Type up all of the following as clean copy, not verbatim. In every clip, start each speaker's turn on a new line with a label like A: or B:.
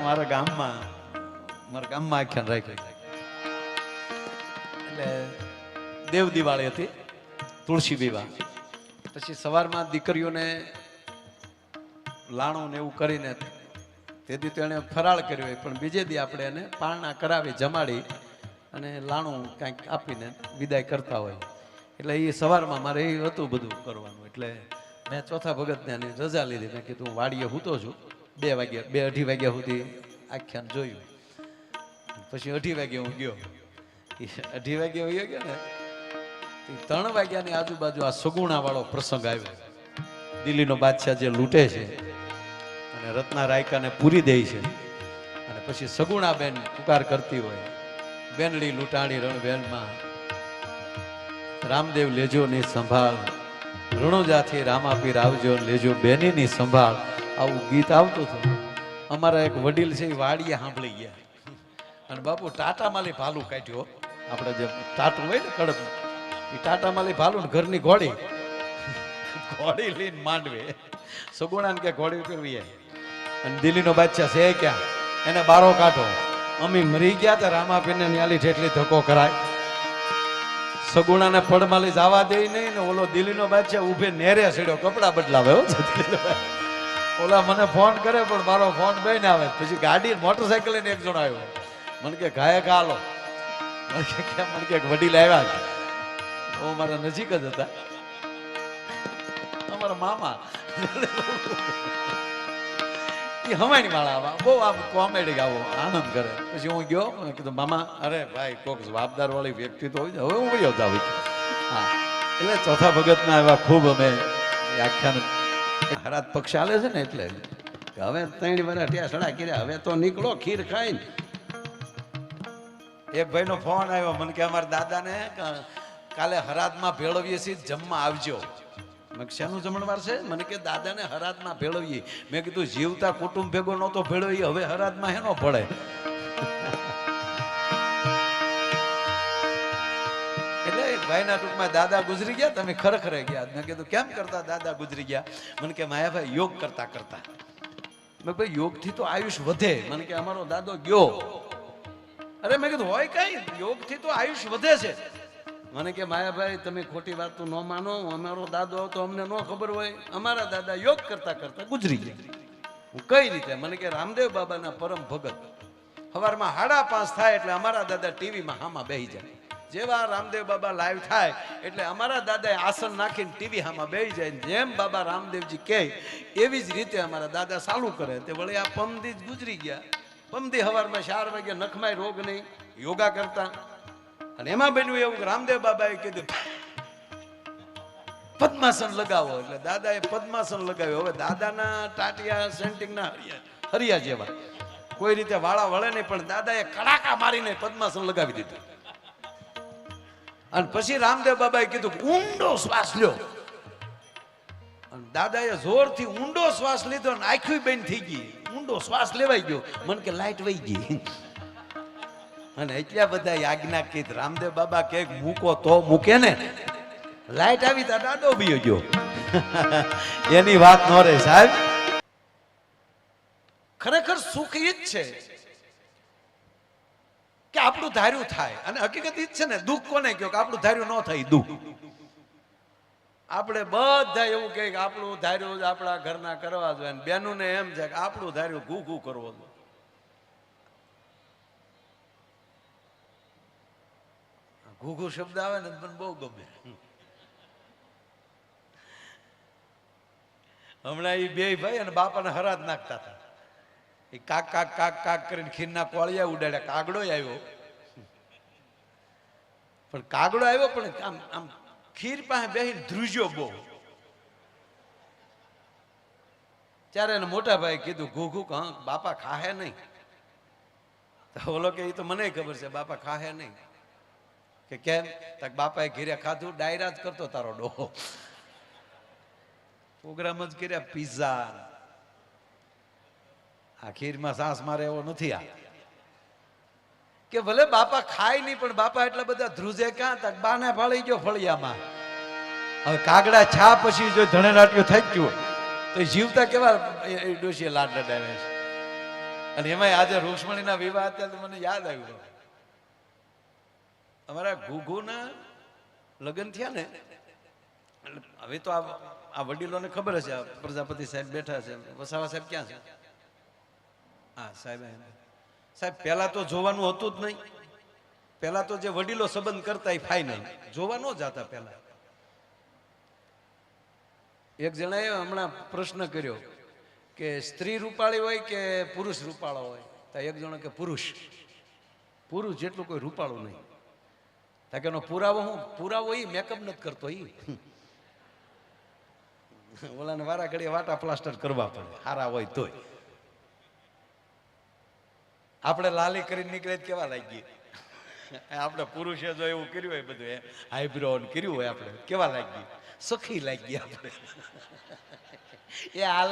A: મારા ગામમાં આખ્યાન રાખ્યું. એટલે દેવ દિવાળી હતી, તુલસી વિવાહ. પછી સવારમાં દીકરીઓને લાણું ને એવું કરીને તેથી તો એને ફરાળ કર્યો હોય, પણ બીજે દી આપણે એને પારણા કરાવી જમાડી અને લાણું કાંઈક આપીને વિદાય કરતા હોય. એટલે એ સવારમાં મારે એ હતું બધું કરવાનું. એટલે મેં ચોથા ભગતને એની રજા લીધી. મેં કીધું વાડીએ હૂતો છું, 2 વાગ્યા 2-2:30 વાગ્યા સુધી આખ્યાન જોયું. પછી 2:30 વાગે હું ગયો. 2:30 વાગે વયો ગયો ને 3 વાગ્યાની આજુબાજુ આ સગુણા વાળો પ્રસંગ આવ્યો. દિલ્હીનો બાદશાહ જે લૂંટે છે અને રત્ના રાયકાને પૂરી દે છે, અને પછી સગુણા બેન પુકાર કરતી હોય, બેનડી લૂંટાણી રણવેલમાં રામદેવ લેજો ની સંભાળ, રણોજાથી રામાપીર આવજો લેજો બેનીની સંભાળ. આવું ગીત આવતું હતું. અમારા એક વડીલ છે એ વાડીએ સાંભળી ગયા અને બાપુ ટાટા માલી ભાલું કાઢ્યો. આપણે જે ટાટું હોય ને કડક, એ ટાટા માલી ભાલું ને ઘરની ઘોડી લઈને માંડવે સગુણાને કે ઘોડી ફેરવી અને દિલ્હીનો બાદશાહ છે ક્યાં, એને બારો કાઢો. અમે મરી ગયા તો રામાપીરને ન્યાલી જેટલી ધક્કો કરાય. સગુણાને પડમાલી જવા દે નહીં ને ઓલો દિલ્હીનો બાદશાહ ઉભે નેરે સડ્યો કપડા બદલાવે. ઓલા મને ફોન કરે પણ મારો ફોન બેન આવે. પછી ગાડી મોટરસાયકલ લઈને એક જણો આવ્યો. મને કે ગાયક હાલો. મને કે વડીલ આવ્યા. મારા નજીક જ હતા, અમારા મામા. એ હમાણી વાળા આવા બહુ આમ કોમેડી ગાવો, આનંદ કરે. પછી હું ગયો, મેં કીધું મામા, અરે ભાઈ કોઈક જવાબદાર વાળી વ્યક્તિ તો હોય ને, હવે હું વયો જાવ. હા, એટલે ચોથા ભગતના એવા ખૂબ અમે આખ્યાન હરાત પક્ષ ચાલે છે ને, એટલે હવે 3 વર્ષ ત્યાં સડા કર્યા, હવે તો નીકળો ખીર ખાઈને. એક ભાઈનો ફોન આવ્યો, મને કે અમારા દાદાને કાલે હરાદમાં ભેળવીએ છીએ, જમવા આવજો. મેં શાનું જમણવાર છે? મને કે દાદાને હરાદમાં ભેળવીએ. મેં કીધું જીવતા કુટુંબ ભેગો નહોતો ભેળવીએ, હવે હરાદમાં હેનો પડે. એટલે ભાઈના ટૂંકમાં દાદા ગુજરી ગયા, તમે ખરેખર ગયા. મેં કીધું કેમ કરતા દાદા ગુજરી ગયા? મને કે માયાભાઈ યોગ કરતા કરતા. મેં ભાઈ યોગથી તો આયુષ વધે. મને કે અમારો દાદો ગયો. અરે મેં કીધું હોય કઈ, યોગથી તો આયુષ વધે છે. મને કે માયાભાઈ તમે ખોટી વાત તો ન માનો, અમારો દાદો તો અમને ન ખબર હોય. અમારા દાદા યોગ કરતા કરતા ગુજરી ગયા. હું કઈ રીતે? મને કે રામદેવ બાબાના પરમ ભગત સવારમાં 5:30 થાય એટલે અમારા દાદા ટીવીમાં હામાં બેસી જાય. જેવા રામદેવ બાબા લાઈવ થાય એટલે અમારા દાદાએ આસન નાખીને ટીવી હામાં બેસી જાય. જેમ બાબા રામદેવજી કહે એવી જ રીતે અમારા દાદા ચાલુ કરે. તે વળી આ પમદી જ ગુજરી ગયા. પમદી સવારમાં 4 વાગે નખમાય રોગ નહીં, યોગા કરતા. અને એમાં બન્યું એવું, રામદેવ બાબાએ કીધું પદ્માસન લગાવો. એટલે દાદાએ પદ્માસન લગાવ્યો. હવે દાદાના ટાટિયા સેન્ટિંગના હરિયા જેવા કોઈ રીતે વાળા વળે નહીં, પણ દાદાએ કડાકા મારીને પદ્માસન લગાવી દીધું. અને પછી રામદેવ બાબાએ કીધું ઊંડો શ્વાસ લ્યો. અને દાદાએ જોરથી ઊંડો શ્વાસ લીધો અને આંખી બંધ થઈ ગઈ. ઊંડો શ્વાસ લેવાઈ ગયો. મને કે લાઈટ વહી ગઈ. અને એટલા બધા આજ્ઞા કીધ. રામદેવ બાબા કે મૂકો તો મૂકે ને, લાઈટ આવી તા દાદો બી ગયો. એની વાત ન રહે સાહેબ. ખરેખર સુખ ઈ જ છે કે આપણું ધાર્યું થાય. અને હકીકત ઈ જ છે ને, દુઃખ કોને કહ્યું કે આપણું ધાર્યું ન થાય દુઃખ. આપણે બધા એવું કહે કે આપણું ધાર્યું આપણા ઘરના કરવા જોઈએ, બેનું ને એમ છે કે આપણું ધાર્યું ઘૂ ઘૂ કરવો જોઈએ. ઘૂઘુ શબ્દ આવે ને મને બહુ ગમે. હમણાં એ 2 ભાઈ અને બાપાને હરાદ નાખતા હતા. એ કાક કાક કાક કાક કરીને ખીરના કોળિયા ઉડાડ્યા. કાગડો આવ્યો, પણ કાગડો આવ્યો પણ આમ આમ ખીર પાસે બેસીને ધ્રુજ્યો બહુ. ત્યારે એને મોટા ભાઈ કીધું ઘૂઘુ બાપા ખાહે નહીં. તો બોલો કે એ તો મને ખબર છે બાપા ખાહે નહીં. કે કેમ? તક બાપાએ ઘીરે ખાધું, ડાયરા જ કરતો તારો ડોહો. પ્રોગ્રામ જ કર્યા પિઝા. આ ખીરમાં સાસ મારે એવો નથી. આ કે ભલે બાપા ખાય નહીં, પણ બાપા એટલા બધા ધ્રુજે ક્યાં? તક બાને ફાળી ગયો ફળિયામાં. હવે કાગડા છા પછી જો ધણે નાટ્યો થઈ ગયું તો જીવતા કેવા ડોશીએ લાડ લડાવે છે. અને એમાં આજે રૂક્ષ્મણીના વિવાહ હતા તો મને યાદ આવ્યું, અમારા ઘુઘુના લગ્ન થયા ને, હવે તો આ વડીલોને ખબર હશે, પ્રજાપતિ સાહેબ બેઠા છે, વસાવા સાહેબ ક્યાં છે? હા સાહેબ, સાહેબ પહેલા તો જોવાનું હતું જ નહીં, પહેલા તો જે વડીલો સંબંધ કરતા એ ફાઇનલ જોવા ન જતા. પહેલા એક જણાએ હમણાં પ્રશ્ન કર્યો કે સ્ત્રી રૂપાળી હોય કે પુરુષ રૂપાળો હોય, તો એક જણો કે પુરુષ જેટલું કોઈ રૂપાળું નહીં. કે એનો પુરાવો હું? પુરાવો એ મેકઅપ નથી કરતો, એ ઓલાને વારા ઘડીએ વાટા પ્લાસ્ટર કરવા પડે, હારા હોય તોય. આપણે લાલી કરીને નીકળે કેવા લાગીએ? આપણે પુરુષે જો એવું કર્યું હોય, બધું આઈબ્રો કર્યું હોય, આપણે કેવા લાગીએ? સખી લાગીએ આપણે. એ હાલ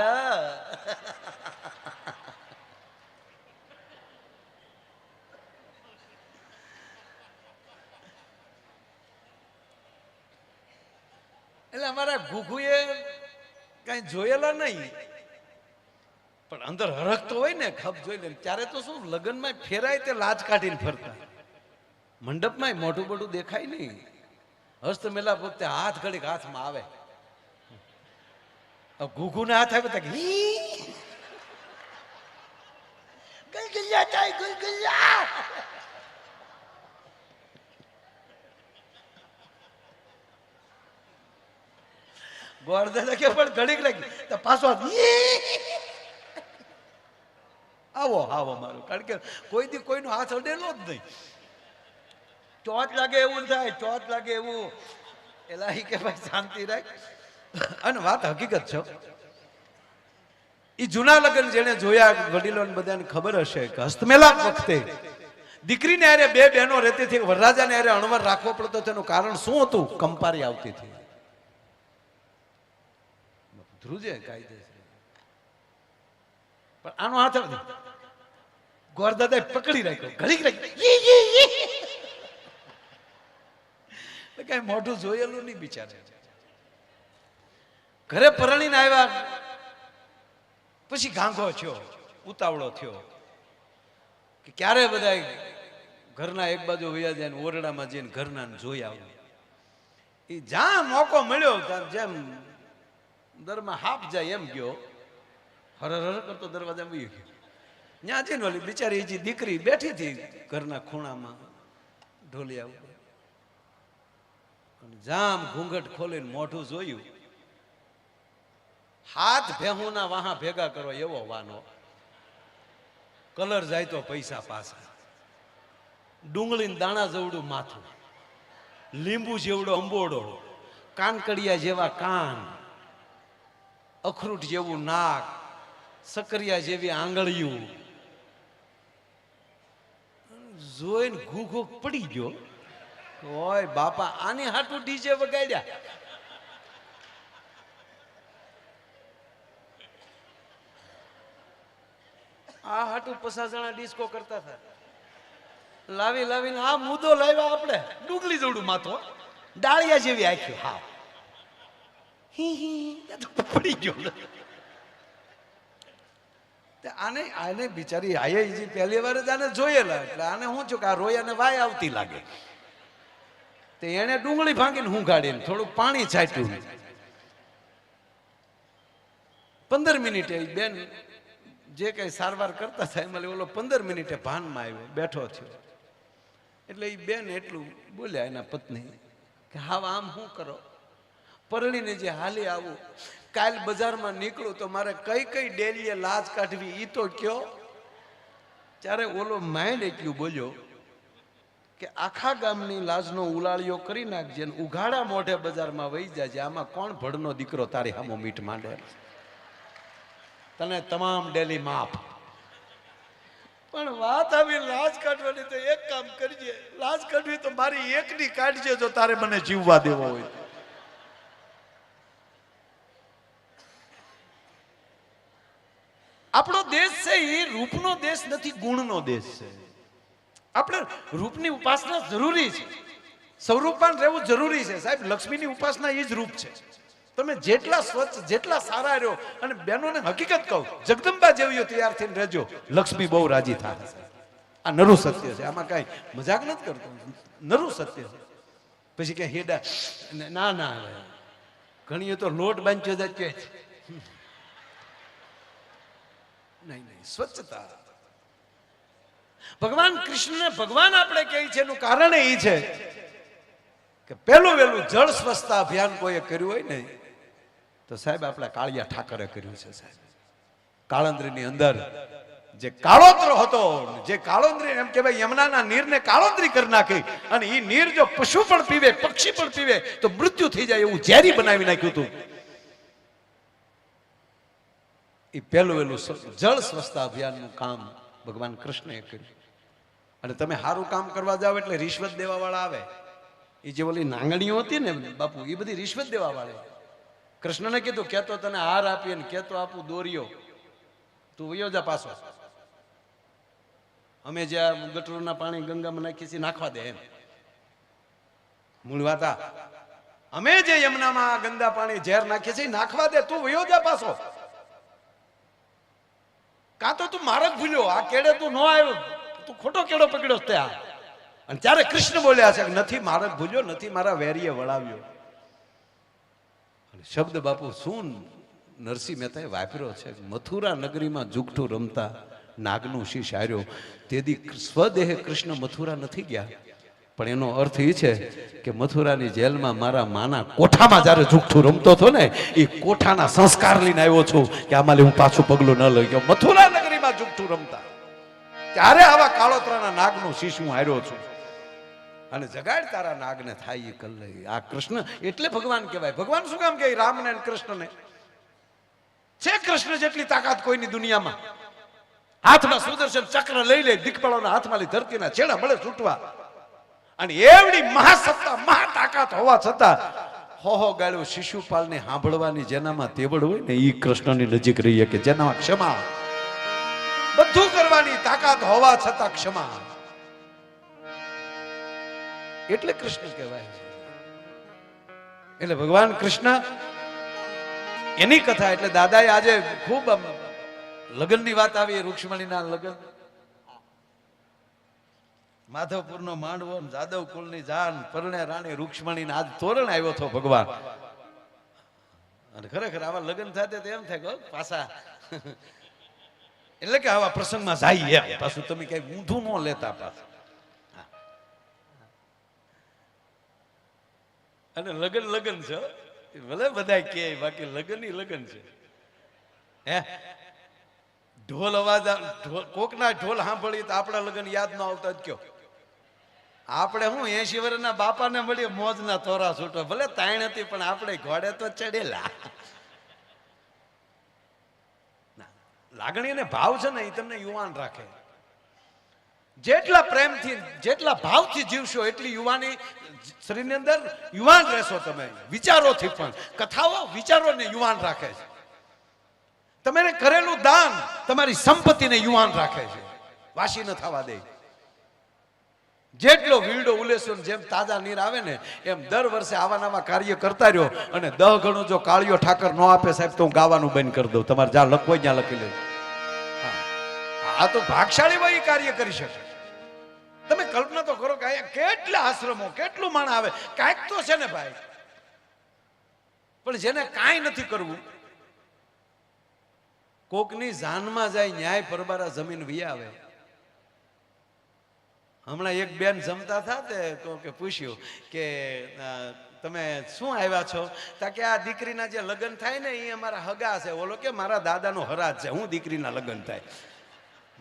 A: એટલે અમારા ઘુઘુએ કઈ જોયેલા નહીં, પણ અંદર હરખતો હોય ને, ખપ જોઈ લે ત્યારે તો શું લગ્નમાં ફેરાય તે લાજ કાઢીને ફરતા, મંડપમાં મોઢું બોઢું દેખાય નહીં, હસ્ત મેલા પોતે હાથ ઘડીક હાથમાં આવે, ઘુઘુને હાથ આવે તો ગોરદાદા કે પણ ઘડીક લાગી તો પાછો આવો આવો મારું, કારણ કે કોઈ દી કોઈનો હાથ અડેલો જ નહીં. ચોથ લાગે એવું થાય, ચોથ લાગે એવું. એલા કે ભાઈ શાંતિ રાખ. અને વાત હકીકત છે, એ જૂના લગ્ન જેને જોયા વડીલોને બધાને ખબર હશે કે હસ્તમેલાપ વખતે દીકરીને હારે બે બહેનો રહેતી હતી, વરરાજાને હારે અણવર રાખવો પડતો. તેનું કારણ શું હતું? કંપારી આવતી હતી. ધ્રુજે કાયદે પણ આનો હાથ ગોરદાદાએ પકડી રાખ્યો, ઘડીક રાખ્યો. કઈ મોઢું જોયેલું નહીં બિચારે. ઘરે પરણીને આવ્યા પછી ગાંગો થયો, ઉતાવળો થયો કે ક્યારે બધા ઘરના એક બાજુ વયા જાય, ઓરડામાં જઈને ઘરના જોઈ આવું. એ જ્યાં મોકો મળ્યો ત્યાં જેમ દરમાં હાફ જાય એમ ગયો, હર હર કરતો દરવાજા વહી ગયો. ત્યાં જઈને ઓલી બિચારી જે દીકરી બેઠી હતી ઘરના ખૂણામાં ઢોલિયા ઉપર, જામ ઘૂંઘટ ખોલીને મોઢું જોયું. હાથ ભેહુના વાહા ભેગા કરો એવો વાનો, કલર જાય તો પૈસા પાછા, ડુંગળી દાણા જેવડું માથું, લીંબુ જેવડો અંબોડો, કાનકડિયા જેવા કાન, અખરૂટ જેવું નાક, સકરિયા જેવી આંગળીયું. જોઈને ઘૂઘો પડી ગયો. ઓય બાપા, આની હાટું ડીજે વગાડ્યા. આ હાટું 50 જણા ડિસ્કો કરતા હતા. લાવીને આ મુદ્દો લાવ્યા આપણે, ડુંગળી જેવડું માથો, ડાળિયા જેવી આંખ્યું, હા પડી ગયો. આને બિચારી આયે પહેલી વાર જ આને જોયેલા, એટલે આને શું થયું કે આ રોયાને વાય આવતી લાગે. તે એને ડુંગળી ભાંગીને હું ગાડીને થોડુંક પાણી છાંટ્યું. 15 મિનિટે બેન જે કઈ સારવાર કરતા હતા એમાં ઓલો 15 મિનિટે ભાનમાં આવ્યો, બેઠો થયો. એટલે એ બેન એટલું બોલ્યા એના પત્ની કે હા આમ શું કરો, પરણીને જે હાલી આવું, કાલ બજારમાં નીકળું તો મારે કઈ કઈ ડેલીએ લાજ કાઢવી ઈ તો કયો. ત્યારે ઓલો માઇન્ડ એટલું બોલ્યો કે આખા ગામની લાજનો ઉલાળિયો કરી નાખજે, ઉઘાડા મોઢે બજારમાં વહી જાય, આમાં કોણ ભડનો દીકરો તારી હામો મીઠ માંડે, તને તમામ ડેલી માફ. પણ વાત આવી લાજ કાઢવાની તો એક કામ કરજે, લાજ કાઢવી તો મારી એકની કાઢજે જો તારે મને જીવવા દેવો હોય. આપણો દેશ છે એ રૂપનો દેશ નથી, ગુણનો દેશ છે. આપણે રૂપની ઉપાસના જરૂરી છે, સ્વરૂપવાન રહેવું જરૂરી છે સાહેબ. લક્ષ્મીની ઉપાસના એ જ રૂપ છે. તમે જેટલા સ્વચ્છ જેટલા સારા રહ્યો, અને બહેનોને હકીકત કહું, જગદંબા જેવીઓ તૈયાર થઈને રહેજો, લક્ષ્મી બહુ રાજી થાય. આ નરું સત્ય છે, આમાં કઈ મજાક નથી કરતો, નરું સત્ય છે. પછી કે હેડા ના ના ઘણીએ તો લોટ બાંધ્યો જાય કે નહીં નહીં, સ્વચ્છતા. ભગવાન કૃષ્ણને ભગવાન આપણે કહે છે એનું કારણ એ છે કે પહેલું વહેલું જળ સ્વચ્છતા અભિયાન કોઈએ કર્યું હોય ને તો સાહેબ આપણા કાળિયા ઠાકરે કર્યું છે. સાહેબ કાળંદ્રીની અંદર જે કાળોતરો હતો, જે કાળોતરી એમ કહેવાય યમુનાના નીરને કાળોતરી કરી નાખી, અને એ નીર જો પશુ પણ પીવે, પક્ષી પણ પીવે તો મૃત્યુ થઈ જાય એવું ઝેરી બનાવી નાખ્યું હતું. એ પહેલું વહેલું જળ સ્વચ્છતા અભિયાનનું કામ ભગવાન કૃષ્ણએ કર્યું. અને તમે સારું કામ કરવા જાવ એટલે રિશ્વત દેવા વાળા આવે. એ જે ઓલી નાંગણીઓ હતી ને બાપુ, એ બધી રિશ્વત દેવા વાળી. કૃષ્ણને કીધું કે તો તને હાર આપીએ ને કે તો આપું દોર્યો, તું વયો જા પાછો. અમે જ્યાં ગટરોના પાણી ગંગામાં નાખીએ છીએ નાખવા દે એમ. મૂળ વાત આ, અમે જે યમુનામાં ગંદા પાણી ઝેર નાખીએ છીએ નાખવા દે, તું વયો જા પાછો. કાં તો તું માર્ગ ભૂલ્યો, આ કેડે તું ન આવ્યો, તું ખોટો કેડો પકડ્યો ત્યાં. અને ત્યારે કૃષ્ણ બોલ્યા છે કે નથી માર્ગ ભૂલ્યો, નથી મારા વેરીએ વળાવ્યો. અને શબ્દ બાપુ શું નરસિંહ મહેતાએ વાપર્યો છે, મથુરા નગરીમાં જુગઠું રમતા નાગનું શીશ હાર્યો. તેથી સ્વદેહે કૃષ્ણ મથુરા નથી ગયા, પણ એનો અર્થ એ છે કે મથુરાની જેલમાં મારા માના કોઠામાં જયારે જુગઠું રમતો હતો ને, એ કોઠાના સંસ્કાર લઈને આવ્યો છું કે આમાં હું પાછું પગલું ન લઈ ગયો. મથુરા નગરીમાં જુગઠું રમતા ત્યારે આવા કાળોતરાના નાગનું શીશ હું હાર્યો છું. અને જગાડ તારા નાગને થાય એ કલ્લે. આ કૃષ્ણ એટલે ભગવાન કહેવાય. ભગવાન શું કામ કહે રામને અને કૃષ્ણને? છે કૃષ્ણ જેટલી તાકાત કોઈની દુનિયામાં. હાથમાં સુદર્શન ચક્ર લઈ લે, દિક્પાળોના હાથમાં લઈ ધરતીના છેડા મળે છૂટવા. અને એવડી મહાસત્તા મહા તાકાત હોવા છતાં હો ગાળ્યો શિશુપાલને સાંભળવાની જેનામાં તેવડ હોય ને, એ કૃષ્ણની નજીક રહીએ કે જેનામાં ક્ષમા, બધું કરવાની તાકાત હોવા છતાં ક્ષમા. એટલે કૃષ્ણ કહેવાય છે. એટલે ભગવાન કૃષ્ણ એની કથા. એટલે દાદાએ આજે ખૂબ લગ્નની વાત આવી, રૂક્ષ્મણીના લગ્ન, માધવપુરનો માંડવો, જાદવ કુલની જાન, પરણે રાણી રૂક્ષ્મણીને આજ તોરણ આવ્યો હતો ભગવાન. અને ખરેખર આવા લગ્ન થાય તો એમ થાય કે પાછા એટલે કે આવા પ્રસંગમાં જાય એમ પાછું તમે કઈ ઊંધું ન લેતા પાછું. અને લગન લગન છે, ભલે બધા કે બાકી લગન ઈ લગન છે. હે ઢોલ અવાજ, કોકના ઢોલ સાંભળીએ તો આપણા લગન યાદ ન આવતા જ કયો. આપણે હું 80 વર્ષના બાપાને મળીએ મોજના તોરા છૂટો, ભલે તાણ હતી પણ આપણે ઘોડે તો ચડેલા. લાગણી અને ભાવ છે ને એ તમને યુવાન રાખે. જેટલા પ્રેમથી જેટલા ભાવથી જીવશો એટલી યુવાની શરીરની અંદર યુવાન રહેશો તમે. વિચારોથી પણ કથાઓ વિચારોને યુવાન રાખે છે. તમે કરેલું દાન તમારી સંપત્તિને યુવાન રાખે છે, વાસી ન થવા દે. જેટલો વીડો ઉલેસો જેમ તાજા નીર આવે ને એમ દર વર્ષે આવા નવા કાર્ય કરતા રહ્યો. અને 10 ગણું જો કાળિયો ઠાકર ન આપે સાહેબ તો હું ગાવાનું બંધ કરી દઉં. તમારે જ્યાં લખવો ત્યાં લખી લેજો. આ તો ભાગશાળી હોય કાર્ય કરી શકે. તમે કલ્પના તો કરો કે કેટલા આશ્રમો, કેટલું માણ આવે, કાંઈક તો છે ને ભાઈ. પણ જેને કાંઈ નથી કરવું, કોકની જાનમાં જાય ન્યાય પરબારા જમીન વી આવે. હમણાં એક બેન જમતા હતા તે તો કે પૂછ્યું કે તમે શું આવ્યા છો? તા કે આ દીકરીના જે લગ્ન થાય ને એ અમારા હગા છે. ઓલો કે મારા દાદાનો હરાજ છે, હું દીકરીના લગ્ન થાય.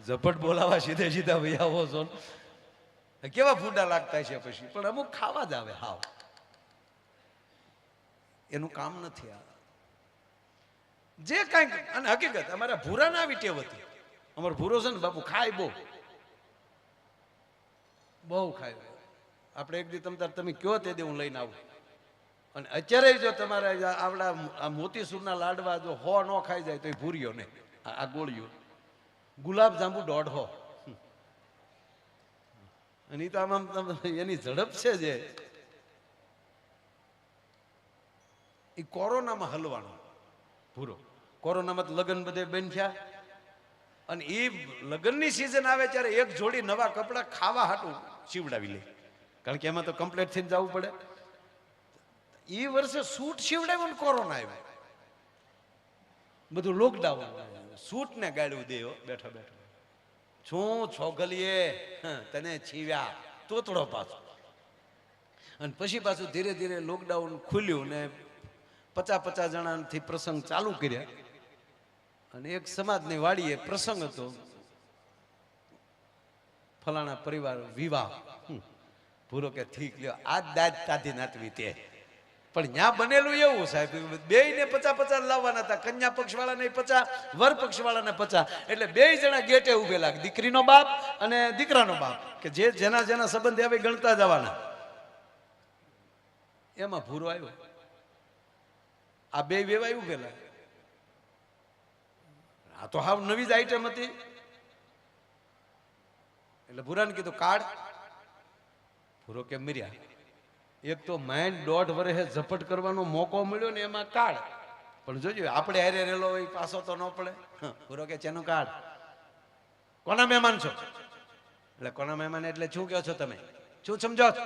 A: ઝપટ બોલાવા સીધે સીધા ભાઈ આવો છો, કેવા ફૂડા લાગતા છે. પછી પણ અમુક ખાવા જ આવે. હાવ એનું કામ નથી આ જે કાંઈક. અને હકીકત અમારા ભૂરા ના આવી ટેવ હતી. અમારો ભૂરો છે ને બાપુ ખાય બહુ ખાય. આપણે એક દી તમે કયો તે દે હું લઈને આવું. અને અત્યારે જો તમારે આવડા મોતીસૂરના લાડવા જો 100 ન ખાઈ જાય તો એ ભૂર્યો નહીં. આ ગોળીઓ ગુલાબ જાંબુ 150. અને એ તો આમ એની ઝડપ છે જે એ કોરોનામાં હલવાનો ભૂરો. કોરોનામાં લગ્ન બધે બંધ થયા અને એ લગ્નની સિઝન આવે ત્યારે એક જોડી નવા કપડાં ખાવા હાટું સીવડાવી લે, કારણ કે એમાં તો કમ્પ્લીટ થઈને જવું પડે. એ વર્ષે સૂટ સીવડાવ્યો ને કોરોના આવ્યો, બધું લોકડાઉન, સૂટ ને ગાળ્યું દે બેઠા બેઠા. શું છોગલીએ તને છીવ્યા તોતડો પાછો. અને પછી પાછું ધીરે ધીરે લોકડાઉન ખુલ્યું ને 50 જણાથી પ્રસંગ ચાલુ કર્યા. અને એક સમાજની વાડીએ પ્રસંગ હતો, ફલાણા પરિવાર વિવાહ. ભૂરો કે ઠીક લ્યો, આજ દાજ તાધી નાતવી તે. પણ ત્યાં બનેલું એવું સાહેબ, બે ને 50 લાવવાના હતા, કન્યા પક્ષ વાળાને 50, વર પક્ષ વાળાને 50. એટલે 2 જણા ગેટે ઉભેલા, દીકરીનો બાપ અને દીકરાનો બાપ, કે જે જેના જેના સંબંધ આવે ગણતા જવાના. એમાં ભૂરો આવ્યો, આ 2 વેવાય ઉભેલા. આ તો હાવ નવી જ આઈટમ હતી. એટલે ભૂરાને કીધું કાઢ. ભૂરો કે મર્યા. એક તો માઇન્ડ 1.5 વર્ષે ઝપટ કરવાનો મોકો મળ્યો ને એમાં કાઢ. પણ જોજો આપણે હારે રેલો હોય પાછો તો ન પડે. ભૂરો કે ચેનું કાઢ. કોના મહેમાન છો? એટલે કોના મહેમાન એટલે શું કહો છો તમે, શું સમજો છો?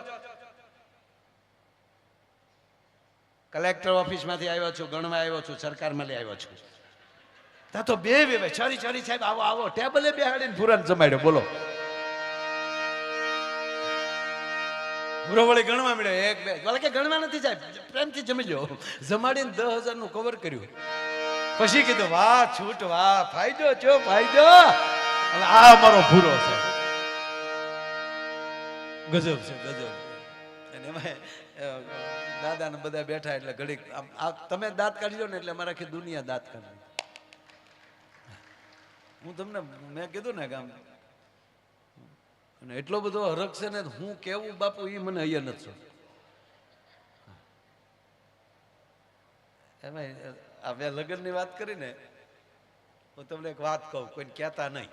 A: કલેક્ટર ઓફિસ માંથી આવ્યો છું, ગણવા આવ્યો છું, સરકારમાં લઈ આવ્યો છું. ત્યાં તો 2 વેવાય, છરી સાહેબ આવો આવો, ટેબલે બેહાડીને ભૂરાને જમાડ્યો. બોલો, ભૂરો વળી ગણવા મળ્યો, 1 2, કે ગણવા નથી સાહેબ, પ્રેમથી જમી લો. જમાડીને 10,000 નું કવર કર્યું. પછી કીધું વાહ છૂટ, વાહ ફાયદો છો ફાયદો. અને આ અમારો ભૂરો છે, ગજબ છે ગજબ. અને એમાં દાદા ને બધા બેઠા એટલે ઘડીક તમે દાંત કાઢી લો ને એટલે અમારે આખી દુનિયા દાંત કાઢી. હું તમને મેં કીધું ને કે આમ અને એટલો બધો હરખ છે ને, હું કેવું બાપુ એ મને અહીંયા નથી. એમાં હવે લગ્નની વાત કરીને હું તમને એક વાત કહું, કોઈને કહેતા નહીં.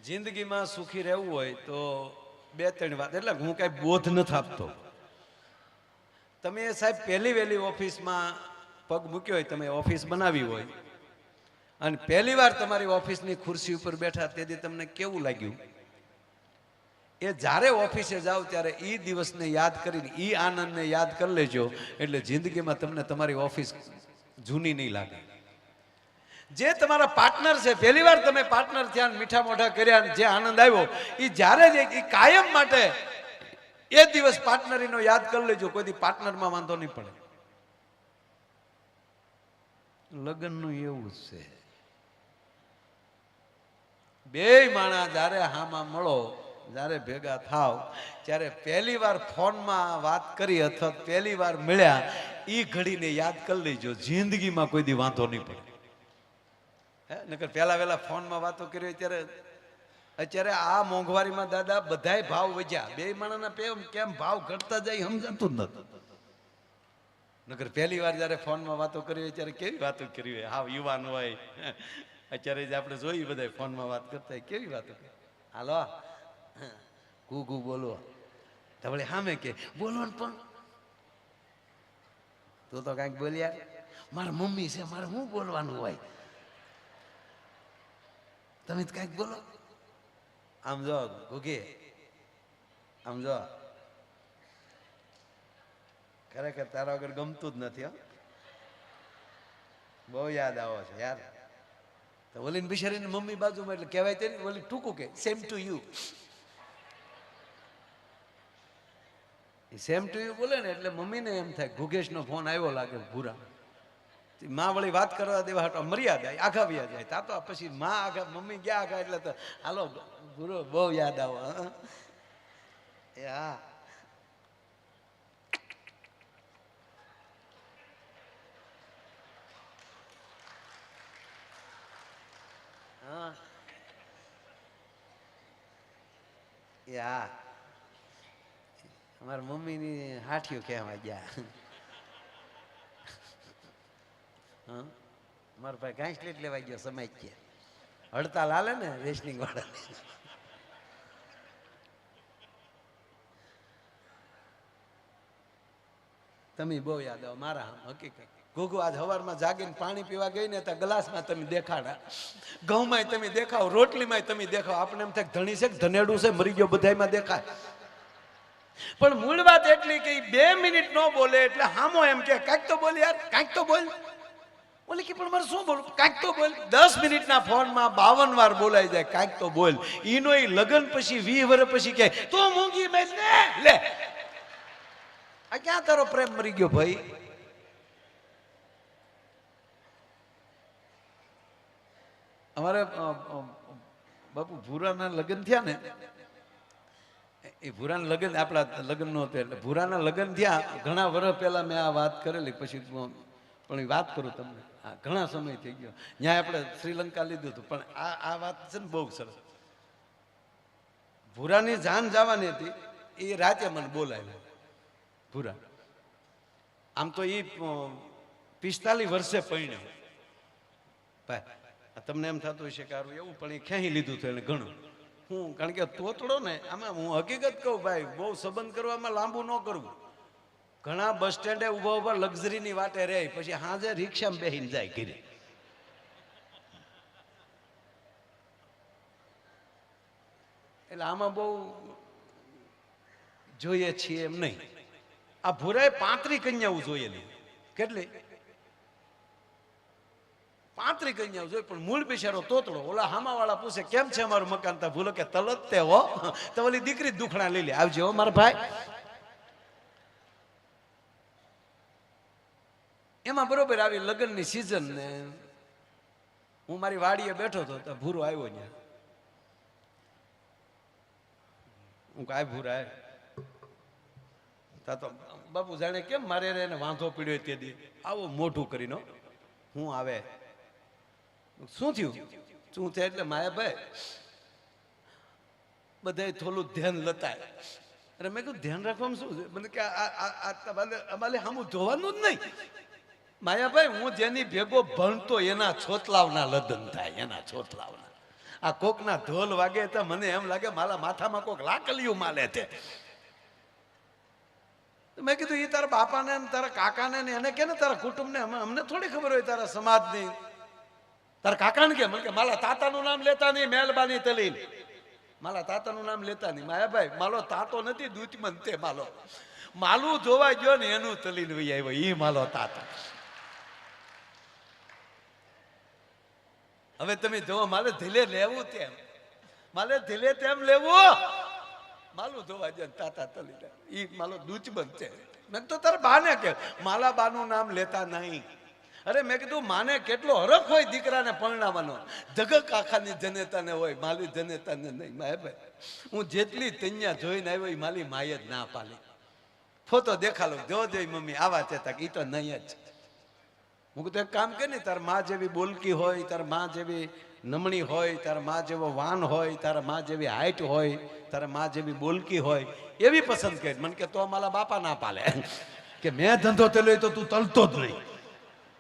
A: જિંદગીમાં સુખી રહેવું હોય તો 2-3 વાત, એટલે હું કઈ બોધ નથી આપતો. તમે સાહેબ પહેલી વહેલી ઓફિસમાં પગ મૂક્યો હોય, તમે ઓફિસ બનાવી હોય અને પહેલી વાર તમારી ઓફિસની ખુરશી ઉપર બેઠા, તેથી તમને કેવું લાગ્યું? એ જ્યારે ઓફિસે જાઓ ત્યારે એ દિવસને યાદ કરીને એ આનંદને યાદ કરી લેજો, એટલે જિંદગીમાં તમને તમારી ઓફિસ જૂની નહીં લાગે. જે તમારા પાર્ટનર છે, પહેલી વાર તમે પાર્ટનર થયા, મીઠા મોઢા કર્યા, જે આનંદ આવ્યો, એ જ્યારે એ કાયમ માટે એ દિવસ પાર્ટનરીનો યાદ કરી લેજો, કોઈ પાર્ટનરમાં વાંધો નહીં પડે. લગ્નનું એવું જ છે. 2 માણા જ્યારે હામાં મળો, જ્યારે ભેગા થાવ, ત્યારે પહેલી વાર ફોનમાં વાત કરી અથવા પહેલી વાર મળ્યા, એ ઘડીને યાદ કરી લેજો, જિંદગીમાં કોઈ દી વાંધો નહીં પડે. નકર પહેલા વહેલા ફોનમાં વાતો કરી અત્યારે આ મોંઘવારીમાં દાદા બધાય ભાવ વધ્યા. 2 માણાના કેમ ભાવ ઘટતા જાય સમજાતું જ નથી. નકર પહેલી વાર જયારે ફોનમાં વાતો કરી હોય ત્યારે કેવી વાતો કરી હોય, હાવ યુવાન હોય. અત્યારે જ આપણે જોઈ બધા ફોનમાં વાત કરતા હોય, કેવી વાતો કરે. હાલો કુ બોલો, તો વળી સામે કે બોલો ને, પણ તું તો કઈક બોલ્યા, મારા મમ્મી છે, મારે શું બોલવાનું હોય, તમે કઈક બોલો. આમ જો ગુગી, આમ જો, ખરેખર તારા વગર ગમતું જ નથી. બહુ યાદ આવો છે યાર. તો ઓલી બિચારીને મમ્મી બાજુમાં એટલે કહેવાય તે ઓલી ટૂંકું કે same to you. Same to you બોલે ને એટલે મમ્મીને એમ થાય ગુગેશનો ફોન આવ્યો લાગે ભૂરા. માં વળી વાત કરવા દેવા હાટો મર્યાદા આઘા વ્યા જાય. તા તો પછી માં આઘા, મમ્મી ગયા આઘા, એટલે તો હાલો ભૂરો બહુ યાદ આવો. હા યા અમારા મમ્મીની હાઠીઓ કહેવા ગયા. મારા ભાઈ ઘાસલેટ લેવા ગયો સમય કે હડતાલ હાલે ને રેશનિંગ વાળા. તમે બહુ યાદ આવો મારા આમ હકીકત. ઘોઘો આજ સવારમાં જાગીને પાણી પીવા ગઈ ને તો ગ્લાસમાં તમે દેખાડા, ઘઉંમાં તમે દેખાવ, રોટલીમાં તમે દેખાવ. આપણે એમ થાય ધણી છે કે ધનેડું છે, મરી ગયો, બધાયમાં દેખાય. પણ મૂળ વાત એટલી કે 2 મિનિટ ન બોલે એટલે હામો એમ કે કાંઈક તો બોલ યાર, કાંઈક તો બોલ. બોલે કે પણ મારે શું બોલું, કાંઈક તો બોલ. 10 મિનિટના ફોનમાં 52 વાર બોલાઈ જાય, કાંઈક તો બોલ. ઈનો ઈ લગન પછી 20 વર્ષ પછી કે તું મૂંગી મેં લે, આ ક્યાં તારો પ્રેમ મરી ગયો ભાઈ? અમારે બાપુ ભૂરાના લગ્ન થયા ને, એ ભૂરાના લગ્ન આપણા લગ્ન નો હતું, એટલે ભૂરાના લગ્ન થયા ઘણા વર્ષ પહેલા મેં આ વાત કરેલી, પછી પણ વાત કરું તમને, ઘણા સમય થઈ ગયો. ત્યાં આપણે શ્રીલંકા લીધું હતું, પણ આ વાત છે ને બહુ સરસ. ભૂરાની જાન જવાની હતી, એ રાતે મને બોલાવ્યો. ભૂરા આમ તો એ 45 વર્ષે પરણ્યો ભાઈ. તમને એમ થતું હશે કે સારું એવું, પણ એ ખેંચી લીધું હતું એને ઘણું. હું કારણ કે તોતડો ને આમાં હું હકીકત કહું ભાઈ, બહુ સંબંધ કરવામાં લાંબુ ન કરવું. ઘણા બસ સ્ટેન્ડે ઉભા ઉભા લક્ઝરીની વાટે રહે, પછી હાજે રિક્ષામાં બેસીને જાય ઘરે. એટલે આમાં બહુ જોઈએ છીએ એમ નહીં. આ ભૂરાએ 35 કન્યાઓ જોયેલી. કેટલી? 35 કન્યાઓ જોઈ, પણ મૂળ બિચારો તોતડો. ઓલા હામાવાળા પૂછે કેમ છે અમારું મકાન? તા ભૂલો કે તલત તે હો, તો ઓલી દીકરી દુખણા લઈ લે, આવજો હો મારા ભાઈ. એમાં બરોબર આવી લગ્નની સિઝન ને હું મારી વાડીએ બેઠો હતો, તો ભૂરો આવ્યો ત્યાં. હું કાંઈ ભૂરા તા તો બાપુ જાણે કેમ મારે એને વાંધો પીડ્યો તે દી આવો મોઢું કરીને. હું આવે શું થયું, શું થાય? એટલે માયાભાઈ બધાય થોડું ધ્યાન લતાય. અરે મેં કીધું ધ્યાન રાખવામાં શું છે? મને કે અમારે સામું જોવાનું જ નહીં. માયાભાઈ હું જેની ભેગો ભણતો એના છોતલાવના લગ્ન થાય, એના છોતલાવના. આ કોકના ઢોલ વાગે તો મને એમ લાગે મારા માથામાં કોક લાકલિયું માલે છે. મેં કીધું એ તારા બાપાને તારા કાકાને ને એને કે ને તારા કુટુંબને, અમને થોડી ખબર હોય તારા સમાજની. તારા કાકાને કે મને કે મારા તાતાનું નામ લેતા નહીં, મહેરબાની તલીન મારા તાતાનું નામ લેતા નહીં. માયાભાઈ માલો તાતો નથી, દૂધમન તે માલો. માલું જોવા ગયો ને એનું તલીન વહી આવ્યો, ઈ માલો તાતો. હવે તમે જોવો, મારે ધીલે લેવું તેમ, મારે ધીલે તેમ લેવું. માલું ધોવા જાય તાતા તલી ઈ માલો દૂધબંધ છે. મેં તો તારા બાને કે માલા બાનું નામ લેતા નહીં. અરે મેં કીધું માને કેટલો હરખ હોય દીકરાને પરણાવવાનો, જગક આખાની જનેતાને હોય, માલી જનેતાને નહીં. ભાઈ હું જેટલી તૈયા જોઈને આવ્યો એ માલી માય જ ના પાલી. ફોટો દેખાડો, જો જોઈ મમ્મી આવા ચેતા એ તો નહીં જ. હું કીધું એક કામ કે ને, તાર માં જેવી બોલકી હોય, તાર માં જેવી નમણી હોય, તારા માં જેવો વાન હોય, તારા માં જેવી હાઈટ હોય, તારા માં જેવી બોલકી હોય એવી પસંદ કરી. મને કે તો મારા બાપા ના પાલે કે મેં ધંધો તેલો તો તું તલતો જ નહીં.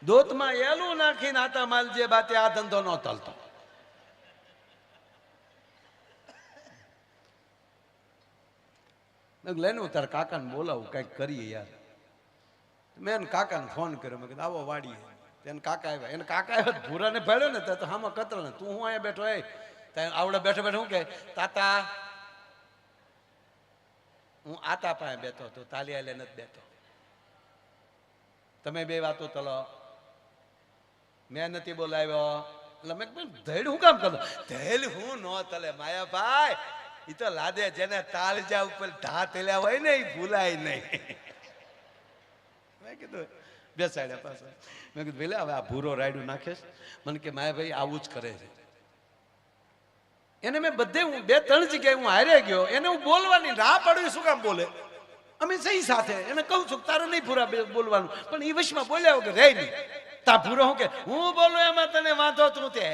A: દોતમાં એલું નાખીને આતા માલ જે બાતે આ ધંધો ન તલતો. લઈને હું તારા કાકાને બોલાવું, કઈક કરીએ યાર. મેં કાકાને ફોન કર્યો, મેં કીધું આવો વાડીએ. એને કાકા આવ્યા, એને કાકા આવ્યા ભૂરાને ભાડ્યો ને તો હામાં કતરણ, તું હું અહીંયા બેઠો આવડે બેઠો બેઠો હું કે તાતા હું આતા પાસે બેઠો તો તાલી આલે નથી બેઠો. તમે બે વાતો તલો, મેં નથી બોલાવ્યો. એટલે મેં ધૈડ હું કામ કરો? ધૈડ હું ન તલે માયાભાઈ, એ તો લાદે જેને તાલજા ઉપર ઢા તેલ્યા હોય ને એ ભૂલાય નહીં. મેં કીધું બેસાડ્યા પાસે. મેં કીધું પેલા હવે આ ભૂરો રાયડું નાખેશ. મને કે માયાભાઈ આવું જ કરે છે. એને મેં બધે હું 2-3 જગ્યાએ હું હારે ગયો, એને હું બોલવાની રાહ પાડું. શું કામ બોલે? અમે સહી સાથે એને કહું છું તારે નહીં ભૂરા બોલવાનું, પણ એ વશમાં બોલ્યા વગર રહે નહીં. તા ભૂરો હું કે હું બોલું એમાં તને વાંધો તું તે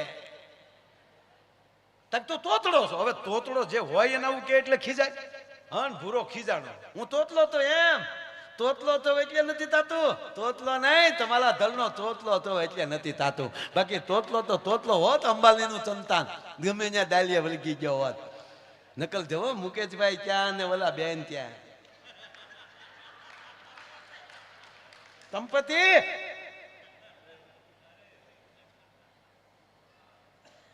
A: તક તો તોતડો છો. હવે તોતડો જે હોય એને આવું કે એટલે ખીજાય. હા ભૂરો ખીજાણો, હું તોતલો તો એમ તોતલો તો એટલે નથી તાતું. તોતલો નહીં, તમારા દલનો તોતલો તો એટલે નથી તાતું. બાકી તોતલો તો તોતલો હોત, અંબાલીનું સંતાન ગમે ત્યાં ડાલિયા વળગી ગયો હોત. નકલ જવો મુકેશભાઈ ક્યાં ને ઓલા બેન ત્યાં. સંપત્તિ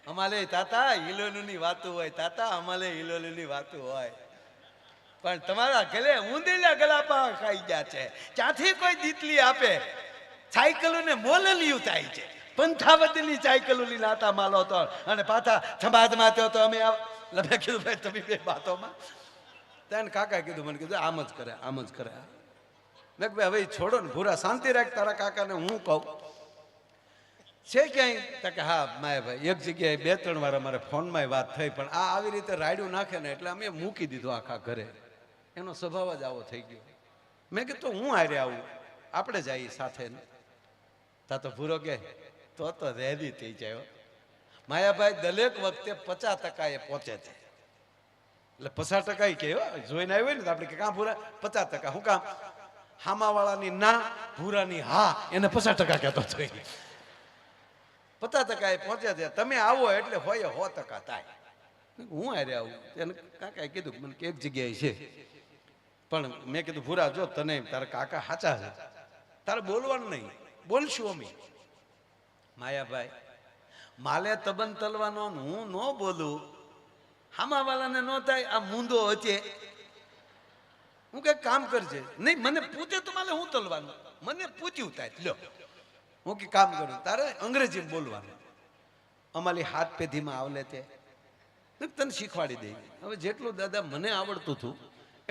A: અમાલે તાતા હિલોલુની વાતો હોય, તાતા અમાલે હિલોલુની વાતો હોય, પણ તમારા ગલે ઊંધેલા ગલાપા ખાઈ ગયા છે. ક્યાંથી કોઈ દીતલી આપે? સાયકલોને મોલલિયું થાય છે. પંથાવતીની સાયકલોની નાતા માલો તો અને પાછા સમાજમાં તો અમે લમે કીધું ભાઈ તમે બે વાતોમાં તેને કાકા કીધું, મને કીધું આમ જ કરે, આમ જ કરે. મેં ભાઈ હવે છોડો ને ભૂરા, શાંતિ રાખ. તારા કાકાને હું કહું છે ક્યાંય? કે હા માયાભાઈ એક જગ્યાએ 2-3 વાર અમારે ફોનમાં વાત થઈ, પણ આ આવી રીતે રાયડું નાખે ને એટલે અમે મૂકી દીધું આખા ઘરે. એનો સ્વભાવ જ આવો થઈ ગયો. મેં કીધું હું હારે આવું, આપણે જઈએ સાથે. તા તો ભૂરો કે તો રેડી થઈ જાય. માયાભાઈ દરેક વખતે 50% એ પહોંચે છે. એટલે 50% કે જોઈને આવ્યો ને તો આપણે કે કાં ભૂરા 50%? શું કામ? હામાવાળાની ના, ભૂરાની હા, એને 50% કહેતો થઈ. 50% એ પહોંચે છે. તમે આવો એટલે હોય 100% થાય. હું હારે આવું. એને કાકાએ કીધું મને કે એક જગ્યાએ છે, પણ મેં કીધું ભૂરા જો તને તારા કાકા સાચા છે, તારે બોલવાનું નહીં, બોલશું અમે. માયાભાઈ માલે તબન તલવાનો હું ન બોલું, હામાવાળાને ન થાય. આ મૂંદો હશે, હું કઈ કામ કરજે નહીં, મને પૂછે તો મારે હું તલવાનું, મને પૂછ્યું થાય લ્યો હું કે કામ કરું, તારે અંગ્રેજી બોલવાનું. અમારી હાથ પેઢીમાં આવલે તે તને શીખવાડી દઈ. હવે જેટલું દાદા મને આવડતું હતું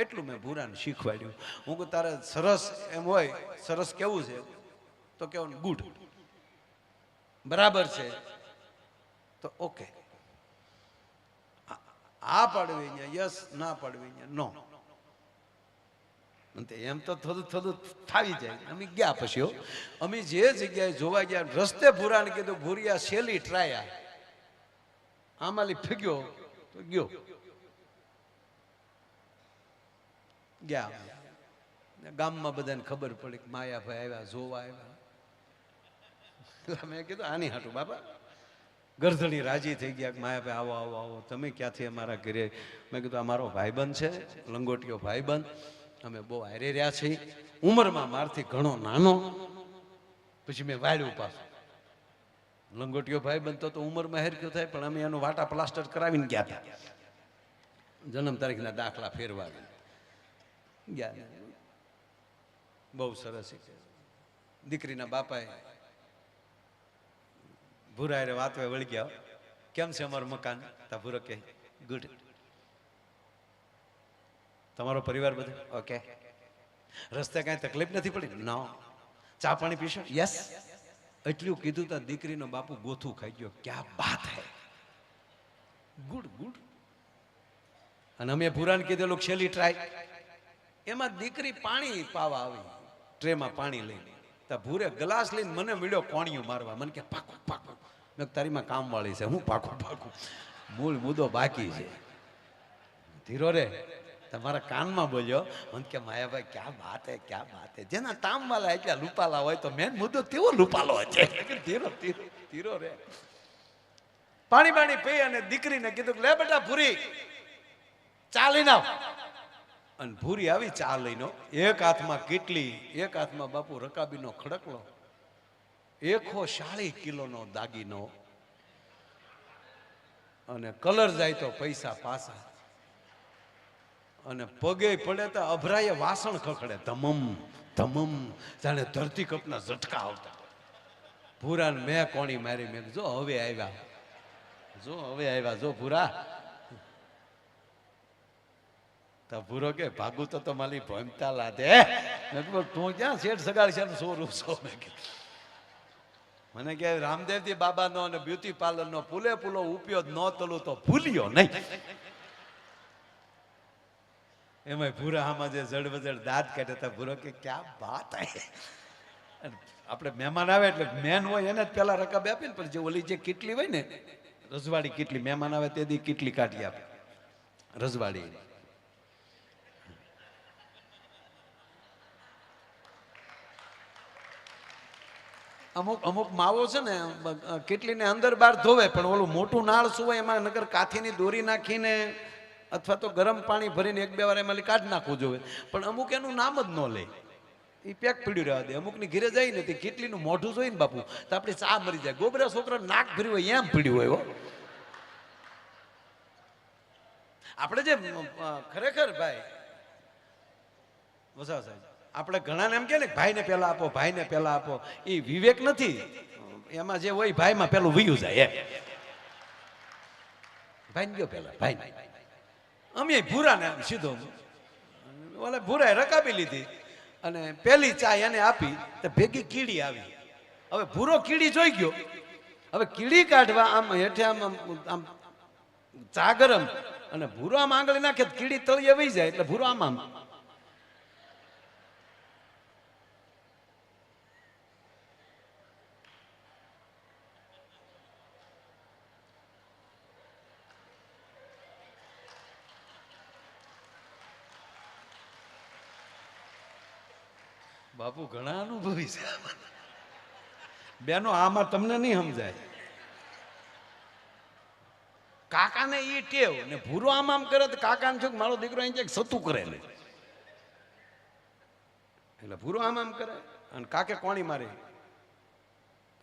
A: એટલું મેં ભૂરાને શીખવાડ્યું. હું કહું તારે સરસ એમ હોય, સરસ કેવું છે તો કેવું ગુડ, બરાબર છે તો ઓકે, આ પાડવી અહીંયા યસ, ના પાડવી અહીંયા નો. એમ તો થોડું થોડું થાવી જાય. અમે ગયા પછી અમે જે જગ્યાએ જોવા ગયા રસ્તે ભૂરાને કીધું ભૂરિયા શેલી ટ્રાયા, આમાલી ફીગ્યો તો ગયો. ગયા ગામમાં બધાને ખબર પડી કે માયાભાઈ આવ્યા, જોવા આવ્યા. મેં કીધું આની હાટું બાપા. ગરધણી રાજી થઈ ગયા કે માયાભાઈ આવો આવો આવો, તમે ક્યાંથી અમારા ઘરે? મેં કીધું અમારો ભાઈબંધ છે, લંગોટીયો ભાઈબંધ, અમે બહુ હારે રહ્યા છીએ. ઉંમરમાં મારથી ઘણો નાનો. પછી મેં વાળ્યું પાછું. લંગોટીયો ભાઈબંધ તો ઉંમરમાં હેરખ્યો થાય, પણ અમે એનું વાટા પ્લાસ્ટર કરાવીને ગયા હતા. જન્મ તારીખના દાખલા ફેરવાવીને ગયા. બહુ સરસ. દીકરીના બાપાએ ભૂરા રે વાત વળી ગયા, કેમ છે અમારું મકાન? તા ભૂરો કે ગુડ. તમારો પરિવાર બધું ઓકે? રસ્તે કાંઈ તકલીફ નથી પડી? નો. ચા પાણી પીશો? યસ. એટલું કીધું તા દીકરીનો બાપુ ગોથું ખાઈ ગયો. ક્યાં બાત હે, ગુડ ગુડ. અને અમે ભૂરાને કીધેલું છેલ્લી ટ્રાય. એમાં દીકરી પાણી પાવા આવી ટ્રેમાં પાણી લઈને. તા ભૂરે ગ્લાસ લઈને મને મળ્યો કોણિયું મારવા. મને કે પાકું પાકું. મેં તારીમાં કામ વાળી છે, હું પાકું પાકું, મૂળ મુદ્દો બાકી છે. ધીરો રે તમારા કાનમાં બોલ્યો. મને કે માયાભાઈ ક્યાં વાત હે, ક્યાં વાત હે. જેના તામ વાળા એટલા રૂપાલા હોય તો મેન મુદ્દો તેવો રૂપાલો છે. ધીરો ધીરો ધીરો રે. પાણી પાણી પી અને દીકરીને કીધું લે બેટા ભૂરી ચા લઈને આવ. અને ભૂરી આવી ચા લઈને. એક હાથમાં કેટલી, એક હાથમાં બાપુ રકાબીનો ખડકલો, 140 કિલોનો દાગીનો, અને કલર જાય તો પૈસા પાછા. અને પગે પડે તો અભરાય વાસણ ખખડે, ધમમ ધમમ, જાણે ધરતી કપના ઝટકા આવતા. ભૂરાને મેં કોણી મારી. મેં જો હવે આવ્યા, જો હવે આવ્યા, જો ભૂરા. તો ભૂરો કે ભાગું તો મારી ભમતા લાદે. મેં કીધું તું ક્યાં શેઠ સગાડ છે સો રૂસો? મેં કીધું મને કે રામદેવજી બાબાનો અને બ્યુટી પાર્લરનો પૂરેપૂરો ઉપયોગ ન તલું તો ભૂલ્યો નહીં. એમાં ભૂરા આમાં જે જડબજડ દાંત કાઢ્યા. ભૂરો કે ક્યાં વાત હે. આપણે મહેમાન આવે એટલે મેન હોય એને જ પેલા રકાબ આપે ને, પણ જે ઓલી જે કેટલી હોય ને રજવાડી કેટલી, મહેમાન આવે તે દી કેટલી કાઢી આપે રજવાડી. અમુક અમુક માવો છે ને કેટલીને અંદર બહાર ધોવે, પણ ઓલું મોટું નાળ શું હોય એમાં નગર કાથીની દોરી નાખીને અથવા તો ગરમ પાણી ભરીને 1-2 વાર એમાં કાઢી નાખવું જોઈએ. પણ અમુક એનું નામ જ ન લે. એ પેક પીડ્યું રહેવા દે. અમુકની ઘરે જાય ને તે કેટલીનું મોઢું જોઈને બાપુ તો આપણી ચા મરી જાય. ગોબરા છોકરા નાક ભર્યું હોય એમ પીડ્યું હોય. આપણે જે ખરેખર ભાઈ વસાવા સાહેબ આપણે ઘણાને એમ કે ને ભાઈને પેલા આપો, ભાઈને પેલા આપો, એ વિવેક નથી. એમાં જે હોય ભાઈમાં પેલું વયું જાય એમ. ભાઈને ગયો પેલા ભાઈ. અમે ભૂરા ને સીધો ઓલે ભૂરાએ રકાબી લીધી અને પેલી ચા એને આપી તો ભેગી કીડી આવી. હવે ભૂરો કીડી જોઈ ગયો. હવે કીડી કાઢવા આમ હેઠે આમ આમ ચા ગરમ અને ભૂરો આમ આંગળી નાખે કીડી તળિયે વહી જાય એટલે ભૂરો આમ આમ બાપુ ઘણા અનુભવી છે બેનો. આમાં તમને નહીં સમજાય. કાકાને ઈ ટેવ ને ભૂરો આમ આમ કરે તો કાકાને શું મારો દીકરો અહીં સતું કરે ને એટલે ભૂરો આમ આમ કરે અને કાકે કોણી મારે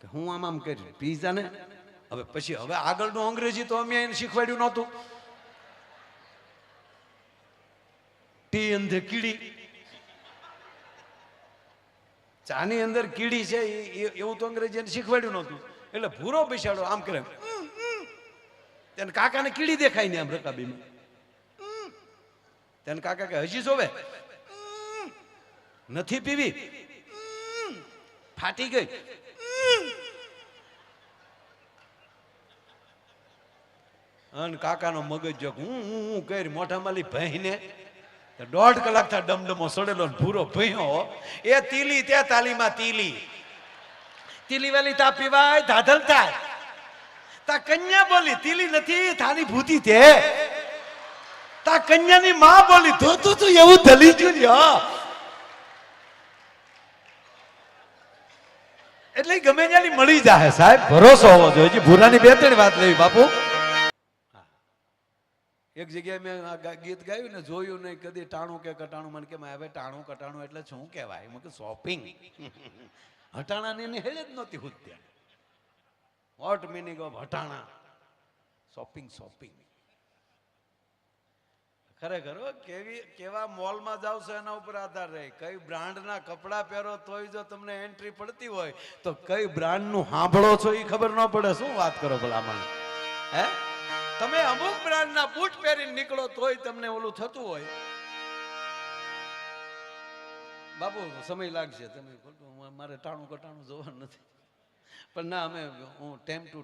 A: કે હું આમ આમ કરી પીઝા ને. હવે પછી હવે આગળનું અંગ્રેજી તો અમે એને શીખવાડ્યું નહોતું. ટી અંધે કીડી, ચાની અંદર કીડી છે એવું તો અંગ્રેજી એને શીખવાડ્યું નહોતું. એટલે ભૂરો બેસાડો આમ કરે તેને કાકાને કીડી દેખાય ને આમ રકાબીમાં. તેને કાકા કે હજી જોવે નથી પીવી, ફાટી ગઈ. અને કાકાનો મગજ જો હું કરી મોઢા માલી ભાઈને 1.5 કલાક થા ડમડમો સડેલો ભૂરો ભયો. એ તીલી તે તાલીમાં તીલી તીલી વાલી તા પીવાય ધાધલ થાય. તા કન્યા બોલી તીલી નથી થાની ભૂતી તે. તા કન્યાની માં બોલી ધોતું તું એવું ધલી ગયું. એટલે ગમે ત્યાંની મળી જાય સાહેબ, ભરોસો હોવો જોઈએ. ભૂરાની 2-3 વાત લેવી બાપુ. એક જગ્યાએ મેં ગીત ગાયું ને જોયું નહીં કદી ટાણું કે કટાણું. મને કે હવે ટાણું કટાણું એટલે શું કહેવાય? મેં કે શોપિંગ. હટાણા ને હેળે જ નહોતી હું ત્યાં. વોટ મિનિંગ ઓફ હટાણા? શોપિંગ. શોપિંગ ખરેખર કેવા મોલમાં જાવ છો એના ઉપર આધાર રહે. કઈ બ્રાન્ડના કપડા પહેરો તોય જો તમને એન્ટ્રી પડતી હોય તો કઈ બ્રાન્ડનું સાંભળો છો એ ખબર ન પડે. શું વાત કરો ભલા મને? હે તમે અમુક બ્રાન્ડના બૂટ પહેરીને નીકળો તોય તમને ઓલું થતું હોય. બાપુ સમય લાગશે, તમે મારે ટાણું કટાણું જોવાનું નથી. પણ ના અમે હું ટેમ ટુ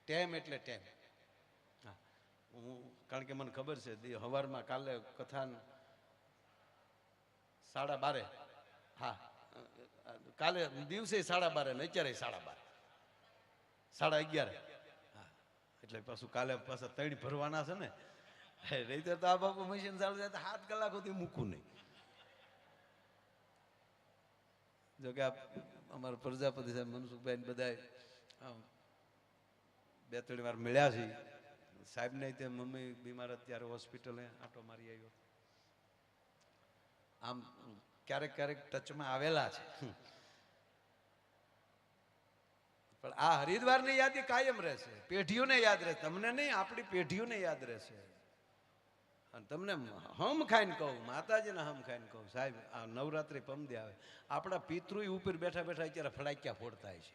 A: ટેમ એટલે ટેમ. હા હું કારણ કે મને ખબર છે સવારમાં કાલે કથા 12:30. હા કાલે દિવસે 12:30 ને અત્યારે 11:30. એટલે પાછું કાલે પાછા 3 ભરવાના છે ને. રહી તો આ બાપુ મશીન ચાલુ થાય તો 7 કલાક સુધી મૂકું નહીં. જોકે અમારા પ્રજાપતિ સાહેબ મનસુખભાઈ બધા 2-3 વાર મળ્યા છે. સાહેબ ને તે મમ્મી બીમાર અત્યારે હોસ્પિટલે આંટો મારી આવ્યો. આમ ક્યારેક ટચમાં આવેલા છે. પણ આ હરિદ્વારની યાદી કાયમ રહેશે, પેઢીઓને યાદ રહેશે. તમને નહીં, આપણી પેઢીઓને યાદ રહેશે. અને તમને હમ ખાઈને કહું, માતાજીને હમ ખાઈને કહું સાહેબ, આ નવરાત્રી પમદી આવે આપણા પિતૃ ઉપર બેઠા બેઠા અત્યારે ફડાક્યા ફોડતા છે.